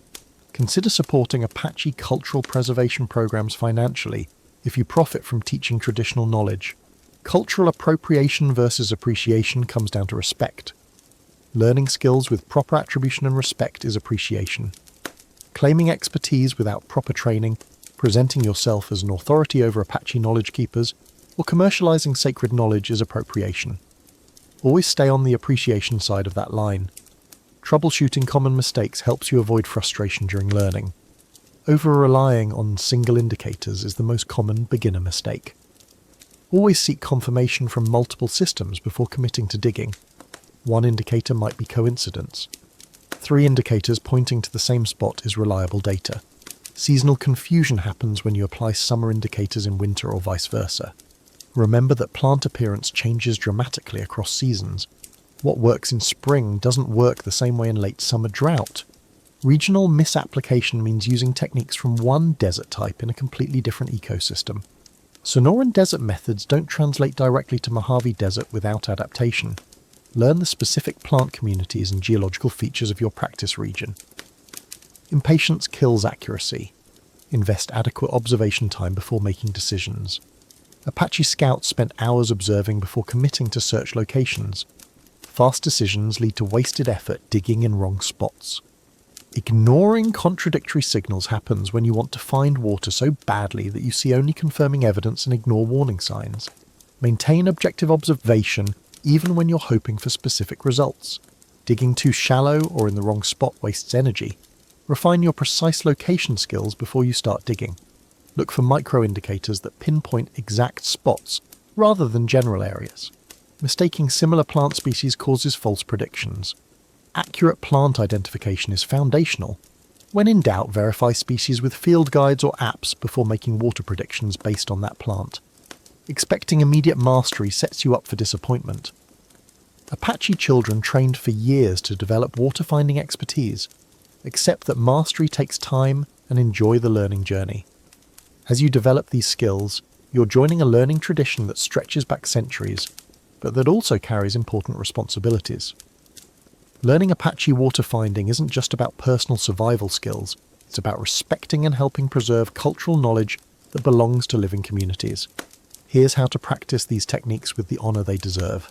Consider supporting Apache cultural preservation programs financially if you profit from teaching traditional knowledge. Cultural appropriation versus appreciation comes down to respect. Learning skills with proper attribution and respect is appreciation. Claiming expertise without proper training, presenting yourself as an authority over Apache knowledge keepers, or commercializing sacred knowledge is appropriation. Always stay on the appreciation side of that line. Troubleshooting common mistakes helps you avoid frustration during learning. Over-relying on single indicators is the most common beginner mistake. Always seek confirmation from multiple systems before committing to digging. One indicator might be coincidence. 3 indicators pointing to the same spot is reliable data. Seasonal confusion happens when you apply summer indicators in winter or vice versa. Remember that plant appearance changes dramatically across seasons. What works in spring doesn't work the same way in late summer drought. Regional misapplication means using techniques from one desert type in a completely different ecosystem. Sonoran desert methods don't translate directly to Mojave Desert without adaptation. Learn the specific plant communities and geological features of your practice region. Impatience kills accuracy. Invest adequate observation time before making decisions. Apache scouts spent hours observing before committing to search locations. Fast decisions lead to wasted effort digging in wrong spots. Ignoring contradictory signals happens when you want to find water so badly that you see only confirming evidence and ignore warning signs. Maintain objective observation even when you're hoping for specific results. Digging too shallow or in the wrong spot wastes energy. Refine your precise location skills before you start digging. Look for micro-indicators that pinpoint exact spots rather than general areas. Mistaking similar plant species causes false predictions. Accurate plant identification is foundational. When in doubt, verify species with field guides or apps before making water predictions based on that plant. Expecting immediate mastery sets you up for disappointment. Apache children trained for years to develop water-finding expertise. Accept that mastery takes time and enjoy the learning journey. As you develop these skills, you're joining a learning tradition that stretches back centuries, but that also carries important responsibilities. Learning Apache water finding isn't just about personal survival skills, it's about respecting and helping preserve cultural knowledge that belongs to living communities. Here's how to practice these techniques with the honor they deserve.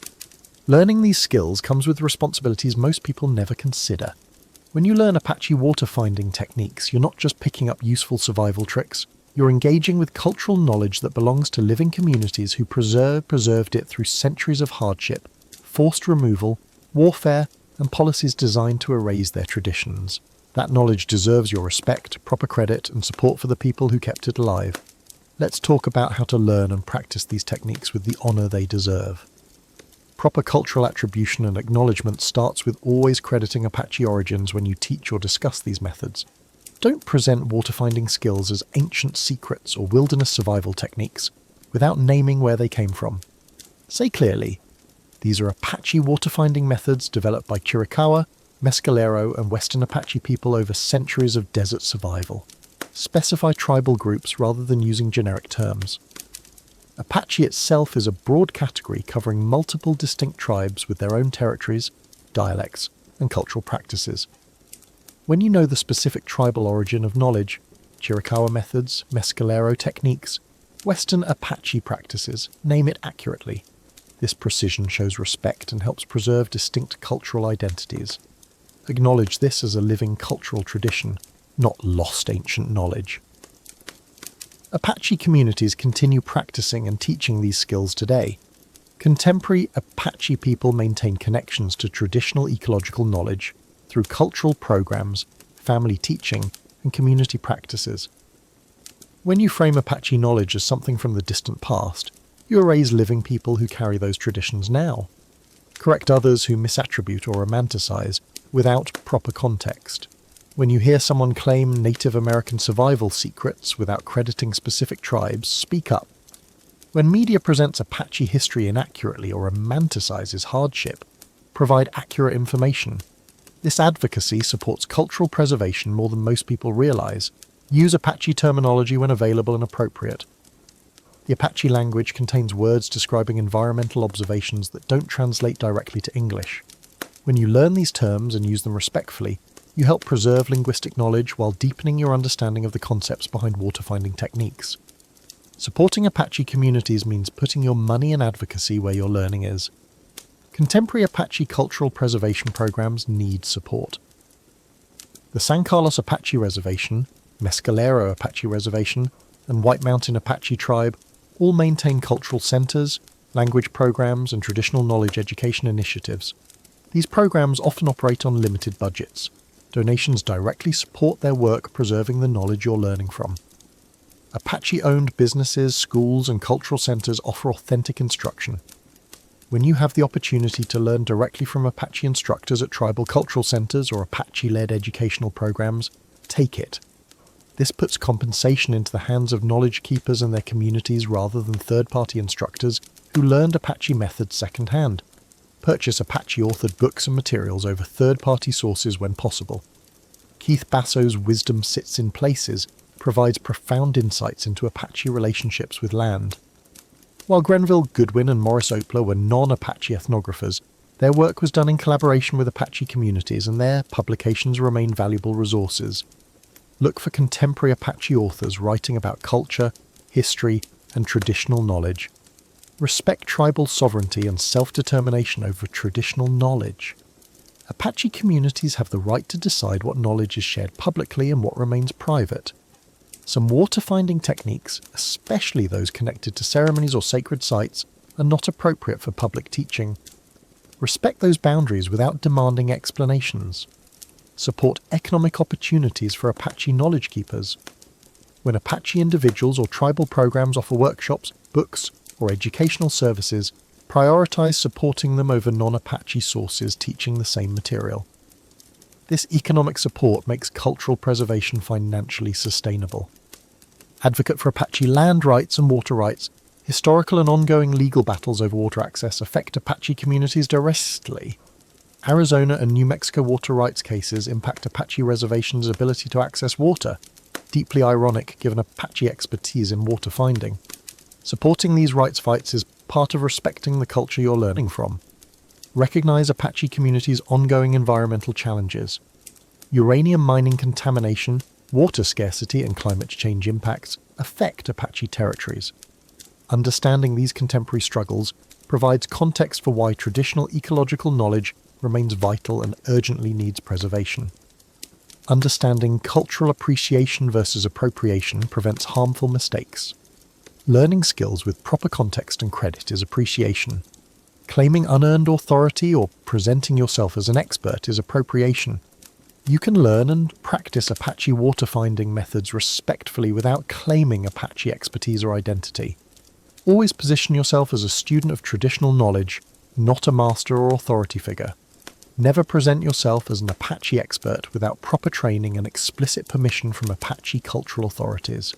Learning these skills comes with responsibilities most people never consider. When you learn Apache water finding techniques, you're not just picking up useful survival tricks, you're engaging with cultural knowledge that belongs to living communities who preserved it through centuries of hardship, forced removal, warfare, and policies designed to erase their traditions. That knowledge deserves your respect, proper credit, and support for the people who kept it alive. Let's talk about how to learn and practice these techniques with the honor they deserve. Proper cultural attribution and acknowledgement starts with always crediting Apache origins when you teach or discuss these methods. Don't present water-finding skills as ancient secrets or wilderness survival techniques without naming where they came from. Say clearly, These are Apache water-finding methods developed by Chiricahua, Mescalero, and Western Apache people over centuries of desert survival. Specify tribal groups rather than using generic terms. Apache itself is a broad category covering multiple distinct tribes with their own territories, dialects, and cultural practices. When you know the specific tribal origin of knowledge, Chiricahua methods, Mescalero techniques, Western Apache practices, name it accurately. This precision shows respect and helps preserve distinct cultural identities. Acknowledge this as a living cultural tradition, not lost ancient knowledge. Apache communities continue practicing and teaching these skills today. Contemporary Apache people maintain connections to traditional ecological knowledge through cultural programs, family teaching, and community practices. When you frame Apache knowledge as something from the distant past, you erase living people who carry those traditions now. Correct others who misattribute or romanticize without proper context. When you hear someone claim Native American survival secrets without crediting specific tribes, speak up. When media presents Apache history inaccurately or romanticizes hardship, provide accurate information. This advocacy supports cultural preservation more than most people realize. Use Apache terminology when available and appropriate. The Apache language contains words describing environmental observations that don't translate directly to English. When you learn these terms and use them respectfully, you help preserve linguistic knowledge while deepening your understanding of the concepts behind water-finding techniques. Supporting Apache communities means putting your money and advocacy where your learning is. Contemporary Apache cultural preservation programs need support. The San Carlos Apache Reservation, Mescalero Apache Reservation, and White Mountain Apache Tribe all maintain cultural centers, language programs, and traditional knowledge education initiatives. These programs often operate on limited budgets. Donations directly support their work preserving the knowledge you're learning from. Apache-owned businesses, schools, and cultural centers offer authentic instruction. When you have the opportunity to learn directly from Apache instructors at tribal cultural centers or Apache-led educational programs, take it. This puts compensation into the hands of knowledge keepers and their communities rather than third-party instructors who learned Apache methods secondhand. Purchase Apache-authored books and materials over third-party sources when possible. Keith Basso's Wisdom Sits in Places provides profound insights into Apache relationships with land. While Grenville Goodwin and Morris Opler were non-Apache ethnographers, their work was done in collaboration with Apache communities and their publications remain valuable resources. Look for contemporary Apache authors writing about culture, history, and traditional knowledge. Respect tribal sovereignty and self-determination over traditional knowledge. Apache communities have the right to decide what knowledge is shared publicly and what remains private. Some water-finding techniques, especially those connected to ceremonies or sacred sites, are not appropriate for public teaching. Respect those boundaries without demanding explanations. Support economic opportunities for Apache knowledge keepers. When Apache individuals or tribal programs offer workshops, books, or educational services, prioritize supporting them over non-Apache sources teaching the same material. This economic support makes cultural preservation financially sustainable. Advocate for Apache land rights and water rights. Historical and ongoing legal battles over water access affect Apache communities directly. Arizona and New Mexico water rights cases impact Apache reservations' ability to access water, deeply ironic given Apache expertise in water finding. Supporting these rights fights is part of respecting the culture you're learning from. Recognize Apache communities' ongoing environmental challenges. Uranium mining contamination, water scarcity, and climate change impacts affect Apache territories. Understanding these contemporary struggles provides context for why traditional ecological knowledge remains vital and urgently needs preservation. Understanding cultural appreciation versus appropriation prevents harmful mistakes. Learning skills with proper context and credit is appreciation. Claiming unearned authority or presenting yourself as an expert is appropriation. You can learn and practice Apache water finding methods respectfully without claiming Apache expertise or identity. Always position yourself as a student of traditional knowledge, not a master or authority figure. Never present yourself as an Apache expert without proper training and explicit permission from Apache cultural authorities.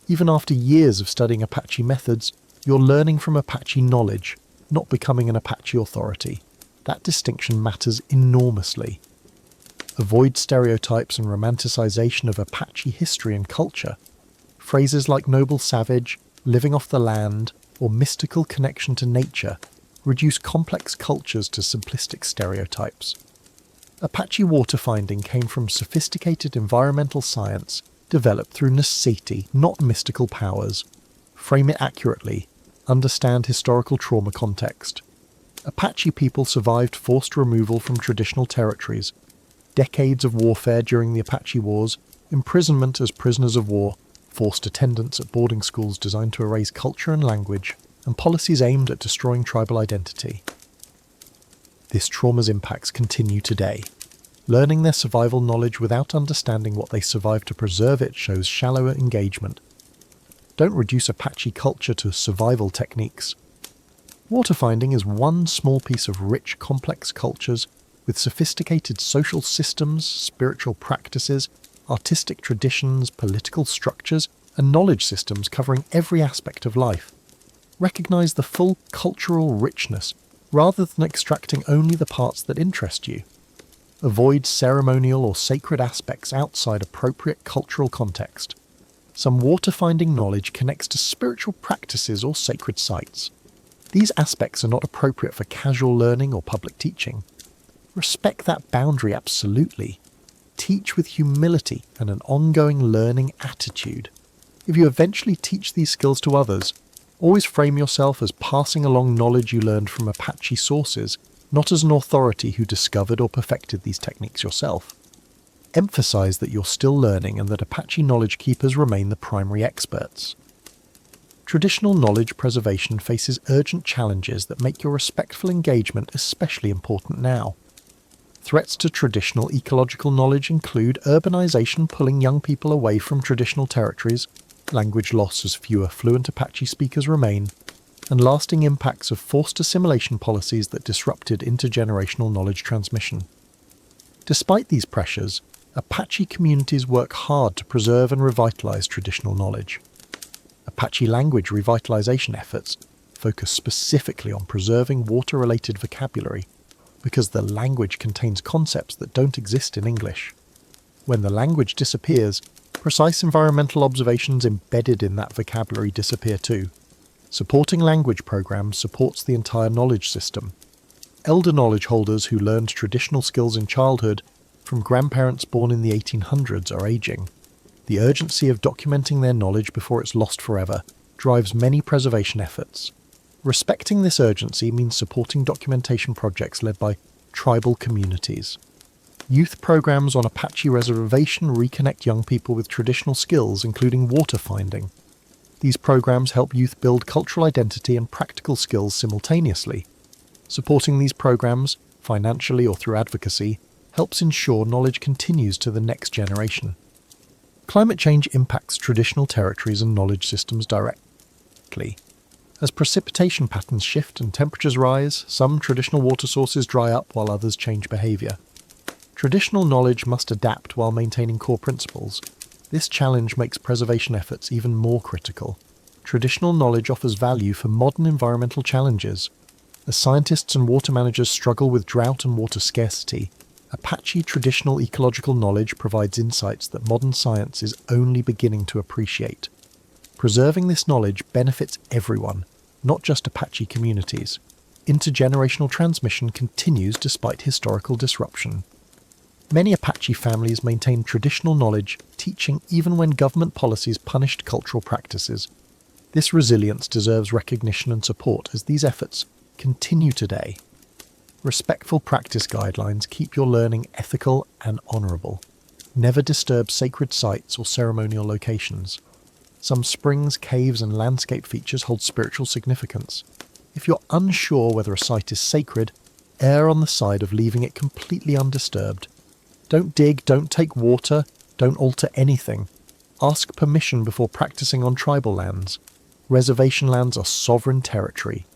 Even after years of studying Apache methods, you're learning from Apache knowledge, not becoming an Apache authority. That distinction matters enormously. Avoid stereotypes and romanticization of Apache history and culture. Phrases like noble savage, living off the land, or mystical connection to nature reduce complex cultures to simplistic stereotypes. Apache water finding came from sophisticated environmental science developed through necessity, not mystical powers. Frame it accurately. Understand historical trauma context. Apache people survived forced removal from traditional territories, decades of warfare during the Apache Wars, imprisonment as prisoners of war, forced attendance at boarding schools designed to erase culture and language, and policies aimed at destroying tribal identity. This trauma's impacts continue today. Learning their survival knowledge without understanding what they survived to preserve it shows shallower engagement. Don't reduce Apache culture to survival techniques. Water finding is one small piece of rich, complex cultures with sophisticated social systems, spiritual practices, artistic traditions, political structures, and knowledge systems covering every aspect of life. Recognize the full cultural richness rather than extracting only the parts that interest you. Avoid ceremonial or sacred aspects outside appropriate cultural context. Some water-finding knowledge connects to spiritual practices or sacred sites. These aspects are not appropriate for casual learning or public teaching. Respect that boundary absolutely. Teach with humility and an ongoing learning attitude. If you eventually teach these skills to others, always frame yourself as passing along knowledge you learned from Apache sources, not as an authority who discovered or perfected these techniques yourself. Emphasize that you're still learning and that Apache knowledge keepers remain the primary experts. Traditional knowledge preservation faces urgent challenges that make your respectful engagement especially important now. Threats to traditional ecological knowledge include urbanization pulling young people away from traditional territories, language loss as fewer fluent Apache speakers remain, and lasting impacts of forced assimilation policies that disrupted intergenerational knowledge transmission. Despite these pressures, Apache communities work hard to preserve and revitalize traditional knowledge. Apache language revitalization efforts focus specifically on preserving water-related vocabulary because the language contains concepts that don't exist in English. When the language disappears, precise environmental observations embedded in that vocabulary disappear too. Supporting language programs supports the entire knowledge system. Elder knowledge holders who learned traditional skills in childhood from grandparents born in the 1800s are aging. The urgency of documenting their knowledge before it's lost forever drives many preservation efforts. Respecting this urgency means supporting documentation projects led by tribal communities. Youth programs on Apache Reservation reconnect young people with traditional skills, including water finding. These programs help youth build cultural identity and practical skills simultaneously. Supporting these programs, financially or through advocacy, helps ensure knowledge continues to the next generation. Climate change impacts traditional territories and knowledge systems directly. As precipitation patterns shift and temperatures rise, some traditional water sources dry up while others change behaviour. Traditional knowledge must adapt while maintaining core principles. This challenge makes preservation efforts even more critical. Traditional knowledge offers value for modern environmental challenges. As scientists and water managers struggle with drought and water scarcity, Apache traditional ecological knowledge provides insights that modern science is only beginning to appreciate. Preserving this knowledge benefits everyone, not just Apache communities. Intergenerational transmission continues despite historical disruption. Many Apache families maintain traditional knowledge, teaching even when government policies punished cultural practices. This resilience deserves recognition and support as these efforts continue today. Respectful practice guidelines keep your learning ethical and honourable. Never disturb sacred sites or ceremonial locations. Some springs, caves and landscape features hold spiritual significance. If you're unsure whether a site is sacred, err on the side of leaving it completely undisturbed. Don't dig, don't take water, don't alter anything. Ask permission before practicing on tribal lands. Reservation lands are sovereign territory.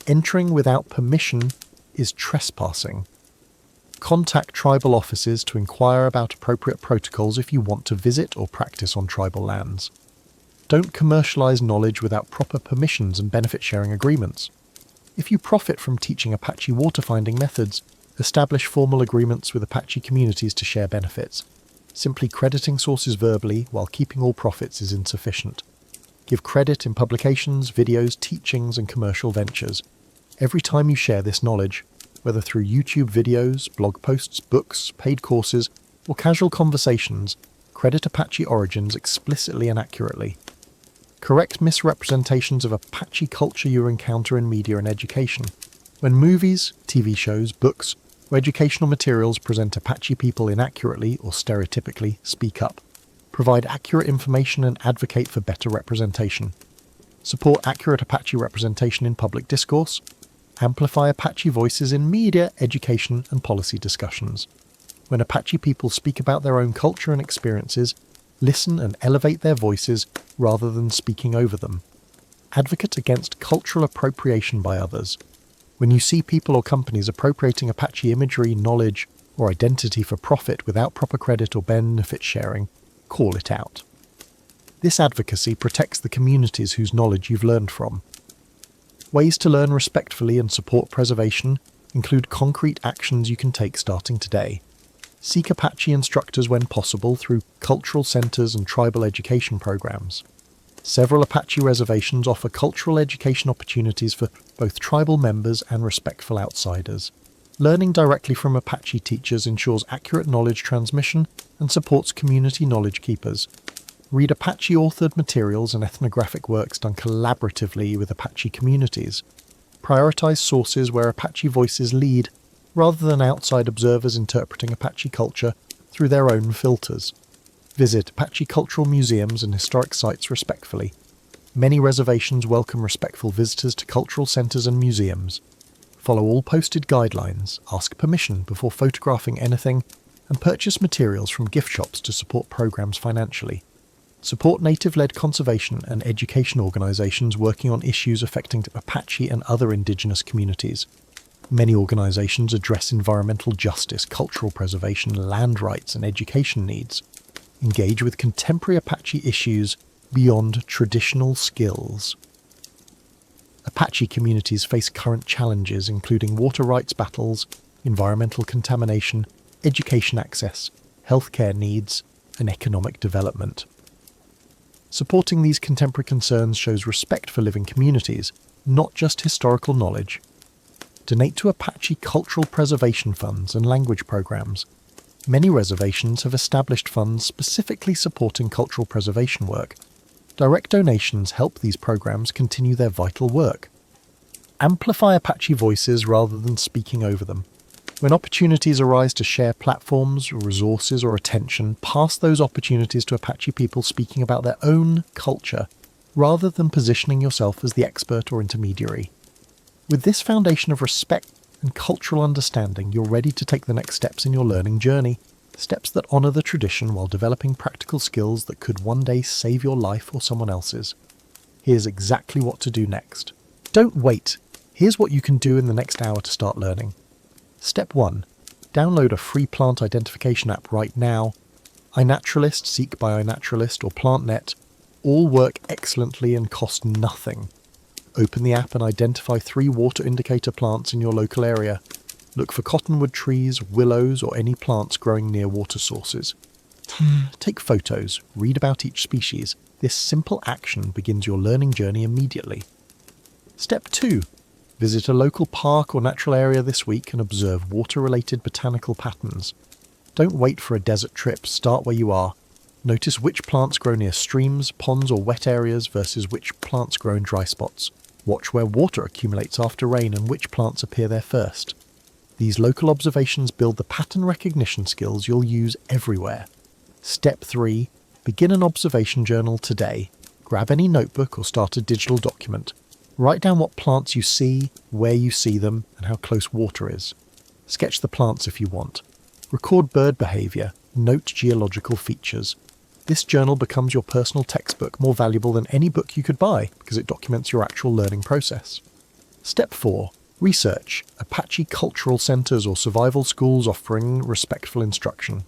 Entering without permission is trespassing. Contact tribal offices to inquire about appropriate protocols if you want to visit or practice on tribal lands. Don't commercialize knowledge without proper permissions and benefit sharing agreements. If you profit from teaching Apache water-finding methods, establish formal agreements with Apache communities to share benefits. Simply crediting sources verbally while keeping all profits is insufficient. Give credit in publications, videos, teachings, and commercial ventures. Every time you share this knowledge, whether through YouTube videos, blog posts, books, paid courses, or casual conversations, credit Apache origins explicitly and accurately. Correct misrepresentations of Apache culture you encounter in media and education. When movies, TV shows, books, or educational materials present Apache people inaccurately or stereotypically, speak up. Provide accurate information and advocate for better representation. Support accurate Apache representation in public discourse. Amplify Apache voices in media, education, and policy discussions. When Apache people speak about their own culture and experiences, listen and elevate their voices rather than speaking over them. Advocate against cultural appropriation by others. When you see people or companies appropriating Apache imagery, knowledge, or identity for profit without proper credit or benefit sharing, call it out. This advocacy protects the communities whose knowledge you've learned from. Ways to learn respectfully and support preservation include concrete actions you can take starting today. Seek Apache instructors when possible through cultural centers and tribal education programs. Several Apache reservations offer cultural education opportunities for both tribal members and respectful outsiders. Learning directly from Apache teachers ensures accurate knowledge transmission and supports community knowledge keepers. Read Apache-authored materials and ethnographic works done collaboratively with Apache communities. Prioritize sources where Apache voices lead, rather than outside observers interpreting Apache culture through their own filters. Visit Apache cultural museums and historic sites respectfully. Many reservations welcome respectful visitors to cultural centers and museums. Follow all posted guidelines, ask permission before photographing anything, and purchase materials from gift shops to support programs financially. Support native-led conservation and education organizations working on issues affecting Apache and other indigenous communities. Many organizations address environmental justice, cultural preservation, land rights, and education needs. Engage with contemporary Apache issues beyond traditional skills. Apache communities face current challenges including water rights battles, environmental contamination, education access, healthcare needs, and economic development. Supporting these contemporary concerns shows respect for living communities, not just historical knowledge. Donate to Apache cultural preservation funds and language programs. Many reservations have established funds specifically supporting cultural preservation work. Direct donations help these programs continue their vital work. Amplify Apache voices rather than speaking over them. When opportunities arise to share platforms, resources, or attention, pass those opportunities to Apache people speaking about their own culture, rather than positioning yourself as the expert or intermediary. With this foundation of respect and cultural understanding, you're ready to take the next steps in your learning journey, steps that honour the tradition while developing practical skills that could one day save your life or someone else's. Here's exactly what to do next. Don't wait. Here's what you can do in the next hour to start learning. Step 1. Download a free plant identification app right now. iNaturalist, Seek by iNaturalist, or PlantNet all work excellently and cost nothing. Open the app and identify 3 water indicator plants in your local area. Look for cottonwood trees, willows, or any plants growing near water sources. Take photos, read about each species. This simple action begins your learning journey immediately. Step 2. Visit a local park or natural area this week and observe water-related botanical patterns. Don't wait for a desert trip, start where you are. Notice which plants grow near streams, ponds or wet areas versus which plants grow in dry spots. Watch where water accumulates after rain and which plants appear there first. These local observations build the pattern recognition skills you'll use everywhere. Step 3. Begin an observation journal today. Grab any notebook or start a digital document. Write down what plants you see, where you see them, and how close water is. Sketch the plants if you want. Record bird behaviour. Note geological features. This journal becomes your personal textbook, more valuable than any book you could buy because it documents your actual learning process. Step 4. Research. Apache cultural centres or survival schools offering respectful instruction.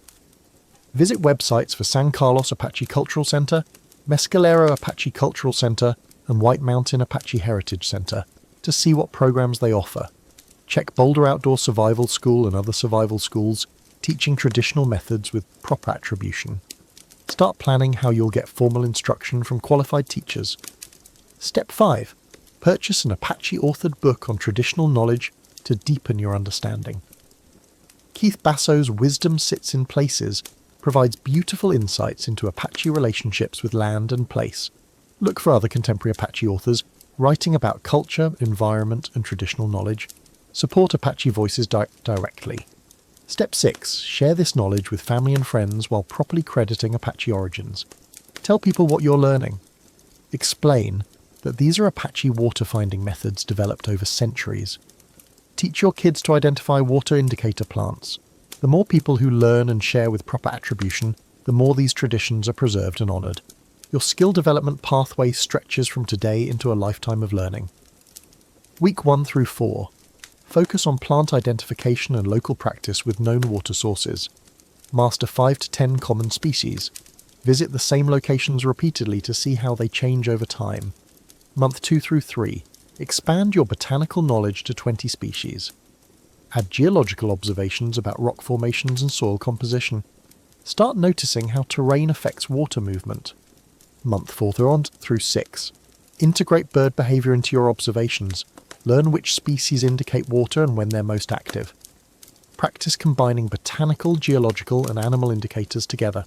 Visit websites for San Carlos Apache Cultural Centre, Mescalero Apache Cultural Centre, and White Mountain Apache Heritage Center. to see what programs they offer. Check Boulder Outdoor Survival School and other survival schools teaching traditional methods with proper attribution. Start planning how you'll get formal instruction from qualified teachers. Step 5. Purchase an Apache-authored book on traditional knowledge to deepen your understanding. Keith Basso's Wisdom Sits in Places provides beautiful insights into Apache relationships with land and place. Look for other contemporary Apache authors writing about culture, environment, and traditional knowledge. Support Apache voices directly. Step 6. Share this knowledge with family and friends while properly crediting Apache origins. Tell people what you're learning. Explain that these are Apache water finding methods developed over centuries. Teach your kids to identify water indicator plants. The more people who learn and share with proper attribution, the more these traditions are preserved and honoured. Your skill development pathway stretches from today into a lifetime of learning. Week 1 through 4. Focus on plant identification and local practice with known water sources. Master 5 to 10 common species. Visit the same locations repeatedly to see how they change over time. Month 2 through 3. Expand your botanical knowledge to 20 species. Add geological observations about rock formations and soil composition. Start noticing how terrain affects water movement. Month 4 through 6. Integrate bird behaviour into your observations. Learn which species indicate water and when they're most active. Practice combining botanical, geological and animal indicators together.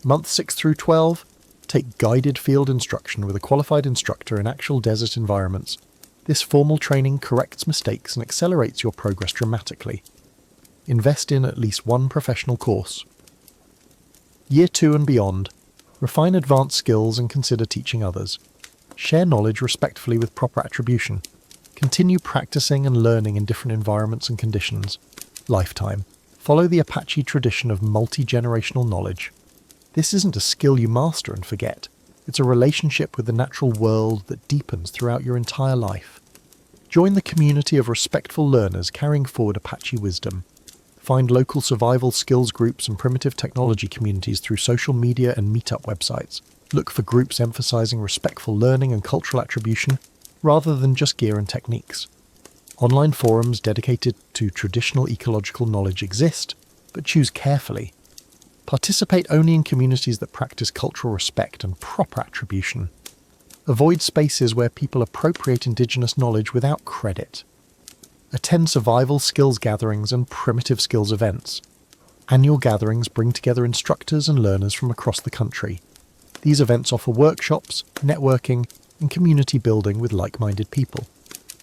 Month 6 through 12. Take guided field instruction with a qualified instructor in actual desert environments. This formal training corrects mistakes and accelerates your progress dramatically. Invest in at least one professional course. Year 2 and beyond. Refine advanced skills and consider teaching others. Share knowledge respectfully with proper attribution. Continue practicing and learning in different environments and conditions. Lifetime. Follow the Apache tradition of multi-generational knowledge. This isn't a skill you master and forget. It's a relationship with the natural world that deepens throughout your entire life. Join the community of respectful learners carrying forward Apache wisdom. Find local survival skills groups and primitive technology communities through social media and meetup websites. Look for groups emphasizing respectful learning and cultural attribution rather than just gear and techniques. Online forums dedicated to traditional ecological knowledge exist, but choose carefully. Participate only in communities that practice cultural respect and proper attribution. Avoid spaces where people appropriate indigenous knowledge without credit. Attend survival skills gatherings and primitive skills events. Annual gatherings bring together instructors and learners from across the country. These events offer workshops, networking, and community building with like-minded people.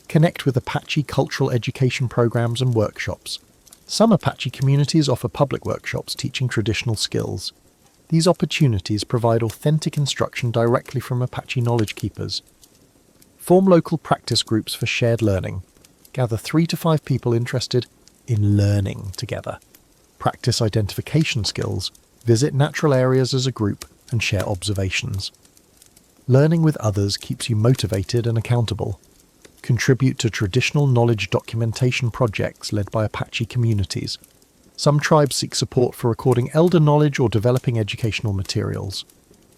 Connect with Apache cultural education programs and workshops. Some Apache communities offer public workshops teaching traditional skills. These opportunities provide authentic instruction directly from Apache knowledge keepers. Form local practice groups for shared learning. Gather 3 to 5 people interested in learning together. Practice identification skills. Visit natural areas as a group and share observations. Learning with others keeps you motivated and accountable. Contribute to traditional knowledge documentation projects led by Apache communities. Some tribes seek support for recording elder knowledge or developing educational materials.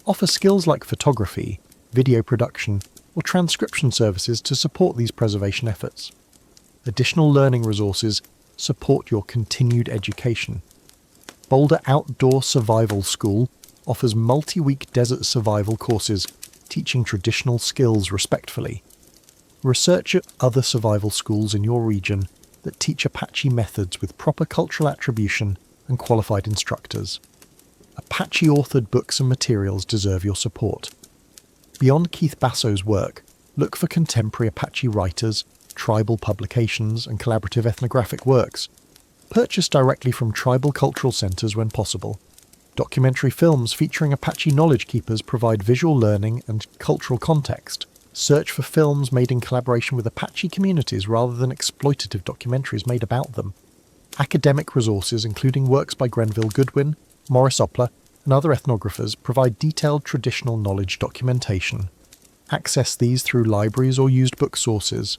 Offer skills like photography, video production, or transcription services to support these preservation efforts. Additional learning resources support your continued education. Boulder Outdoor Survival School offers multi-week desert survival courses teaching traditional skills respectfully. Research at other survival schools in your region that teach Apache methods with proper cultural attribution and qualified instructors. Apache-authored books and materials deserve your support. Beyond Keith Basso's work, look for contemporary Apache writers, tribal publications, and collaborative ethnographic works. Purchase directly from tribal cultural centres when possible. Documentary films featuring Apache knowledge keepers provide visual learning and cultural context. Search for films made in collaboration with Apache communities rather than exploitative documentaries made about them. Academic resources, including works by Grenville Goodwin, Maurice Opler, and other ethnographers, provide detailed traditional knowledge documentation. Access these through libraries or used book sources.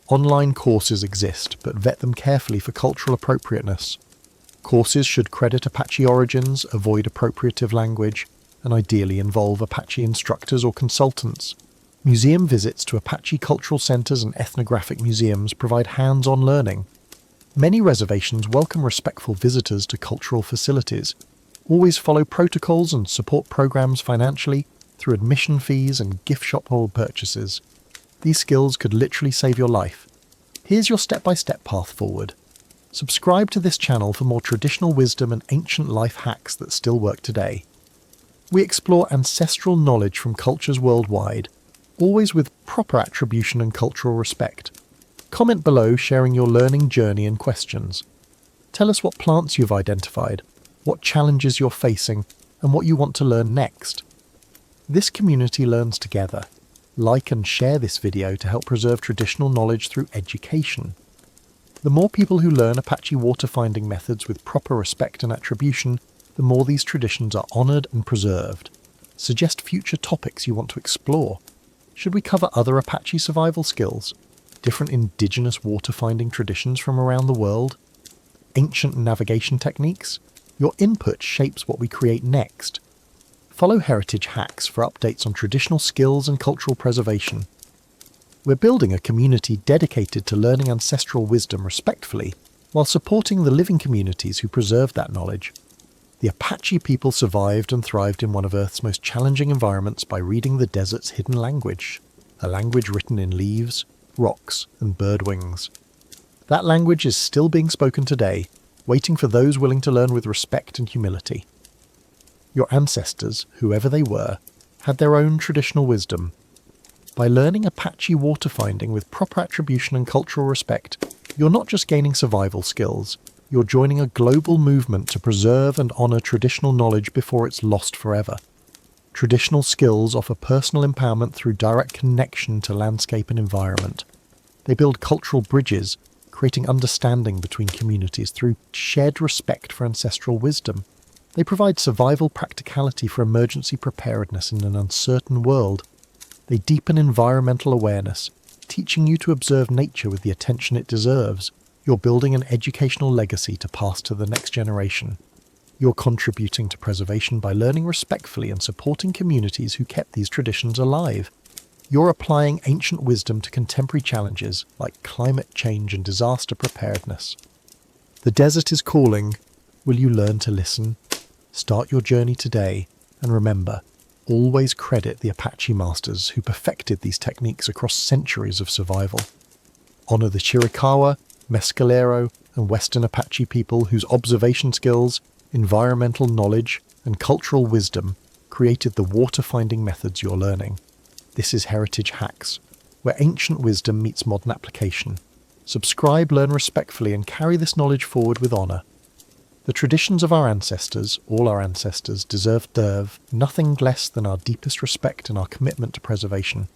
Online courses exist, but vet them carefully for cultural appropriateness. Courses should credit Apache origins, avoid appropriative language, and ideally involve Apache instructors or consultants. Museum visits to Apache cultural centers and ethnographic museums provide hands-on learning. Many reservations welcome respectful visitors to cultural facilities, always follow protocols and support programs financially through admission fees and gift shop purchases. These skills could literally save your life. Here's your step-by-step path forward. Subscribe to this channel for more traditional wisdom and ancient life hacks that still work today. We explore ancestral knowledge from cultures worldwide, always with proper attribution and cultural respect. Comment below sharing your learning journey and questions. Tell us what plants you've identified, what challenges you're facing, and what you want to learn next. This community learns together. Like and share this video to help preserve traditional knowledge through education. The more people who learn Apache water finding methods with proper respect and attribution, the more these traditions are honoured and preserved. Suggest future topics you want to explore. Should we cover other Apache survival skills? Different indigenous water finding traditions from around the world? Ancient navigation techniques? Your input shapes what we create next. Follow Heritage Hacks for updates on traditional skills and cultural preservation. We're building a community dedicated to learning ancestral wisdom respectfully, while supporting the living communities who preserve that knowledge. The Apache people survived and thrived in one of Earth's most challenging environments by reading the desert's hidden language, a language written in leaves, rocks, and bird wings. That language is still being spoken today, waiting for those willing to learn with respect and humility. Your ancestors, whoever they were, had their own traditional wisdom. By learning Apache water finding with proper attribution and cultural respect, you're not just gaining survival skills, you're joining a global movement to preserve and honour traditional knowledge before it's lost forever. Traditional skills offer personal empowerment through direct connection to landscape and environment. They build cultural bridges, creating understanding between communities through shared respect for ancestral wisdom. They provide survival practicality for emergency preparedness in an uncertain world. They deepen environmental awareness, teaching you to observe nature with the attention it deserves. You're building an educational legacy to pass to the next generation. You're contributing to preservation by learning respectfully and supporting communities who kept these traditions alive. You're applying ancient wisdom to contemporary challenges like climate change and disaster preparedness. The desert is calling. Will you learn to listen? Start your journey today, and remember, always credit the Apache masters who perfected these techniques across centuries of survival. Honor the Chiricahua, Mescalero, and Western Apache people whose observation skills, environmental knowledge, and cultural wisdom created the water-finding methods you're learning. This is Heritage Hacks, where ancient wisdom meets modern application. Subscribe, learn respectfully, and carry this knowledge forward with honor. The traditions of our ancestors, all our ancestors, deserve nothing less than our deepest respect and our commitment to preservation.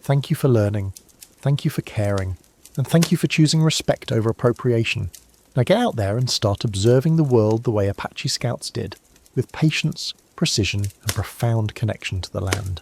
Thank you for learning. Thank you for caring. And thank you for choosing respect over appropriation. Now get out there and start observing the world the way Apache scouts did, with patience, precision, and profound connection to the land.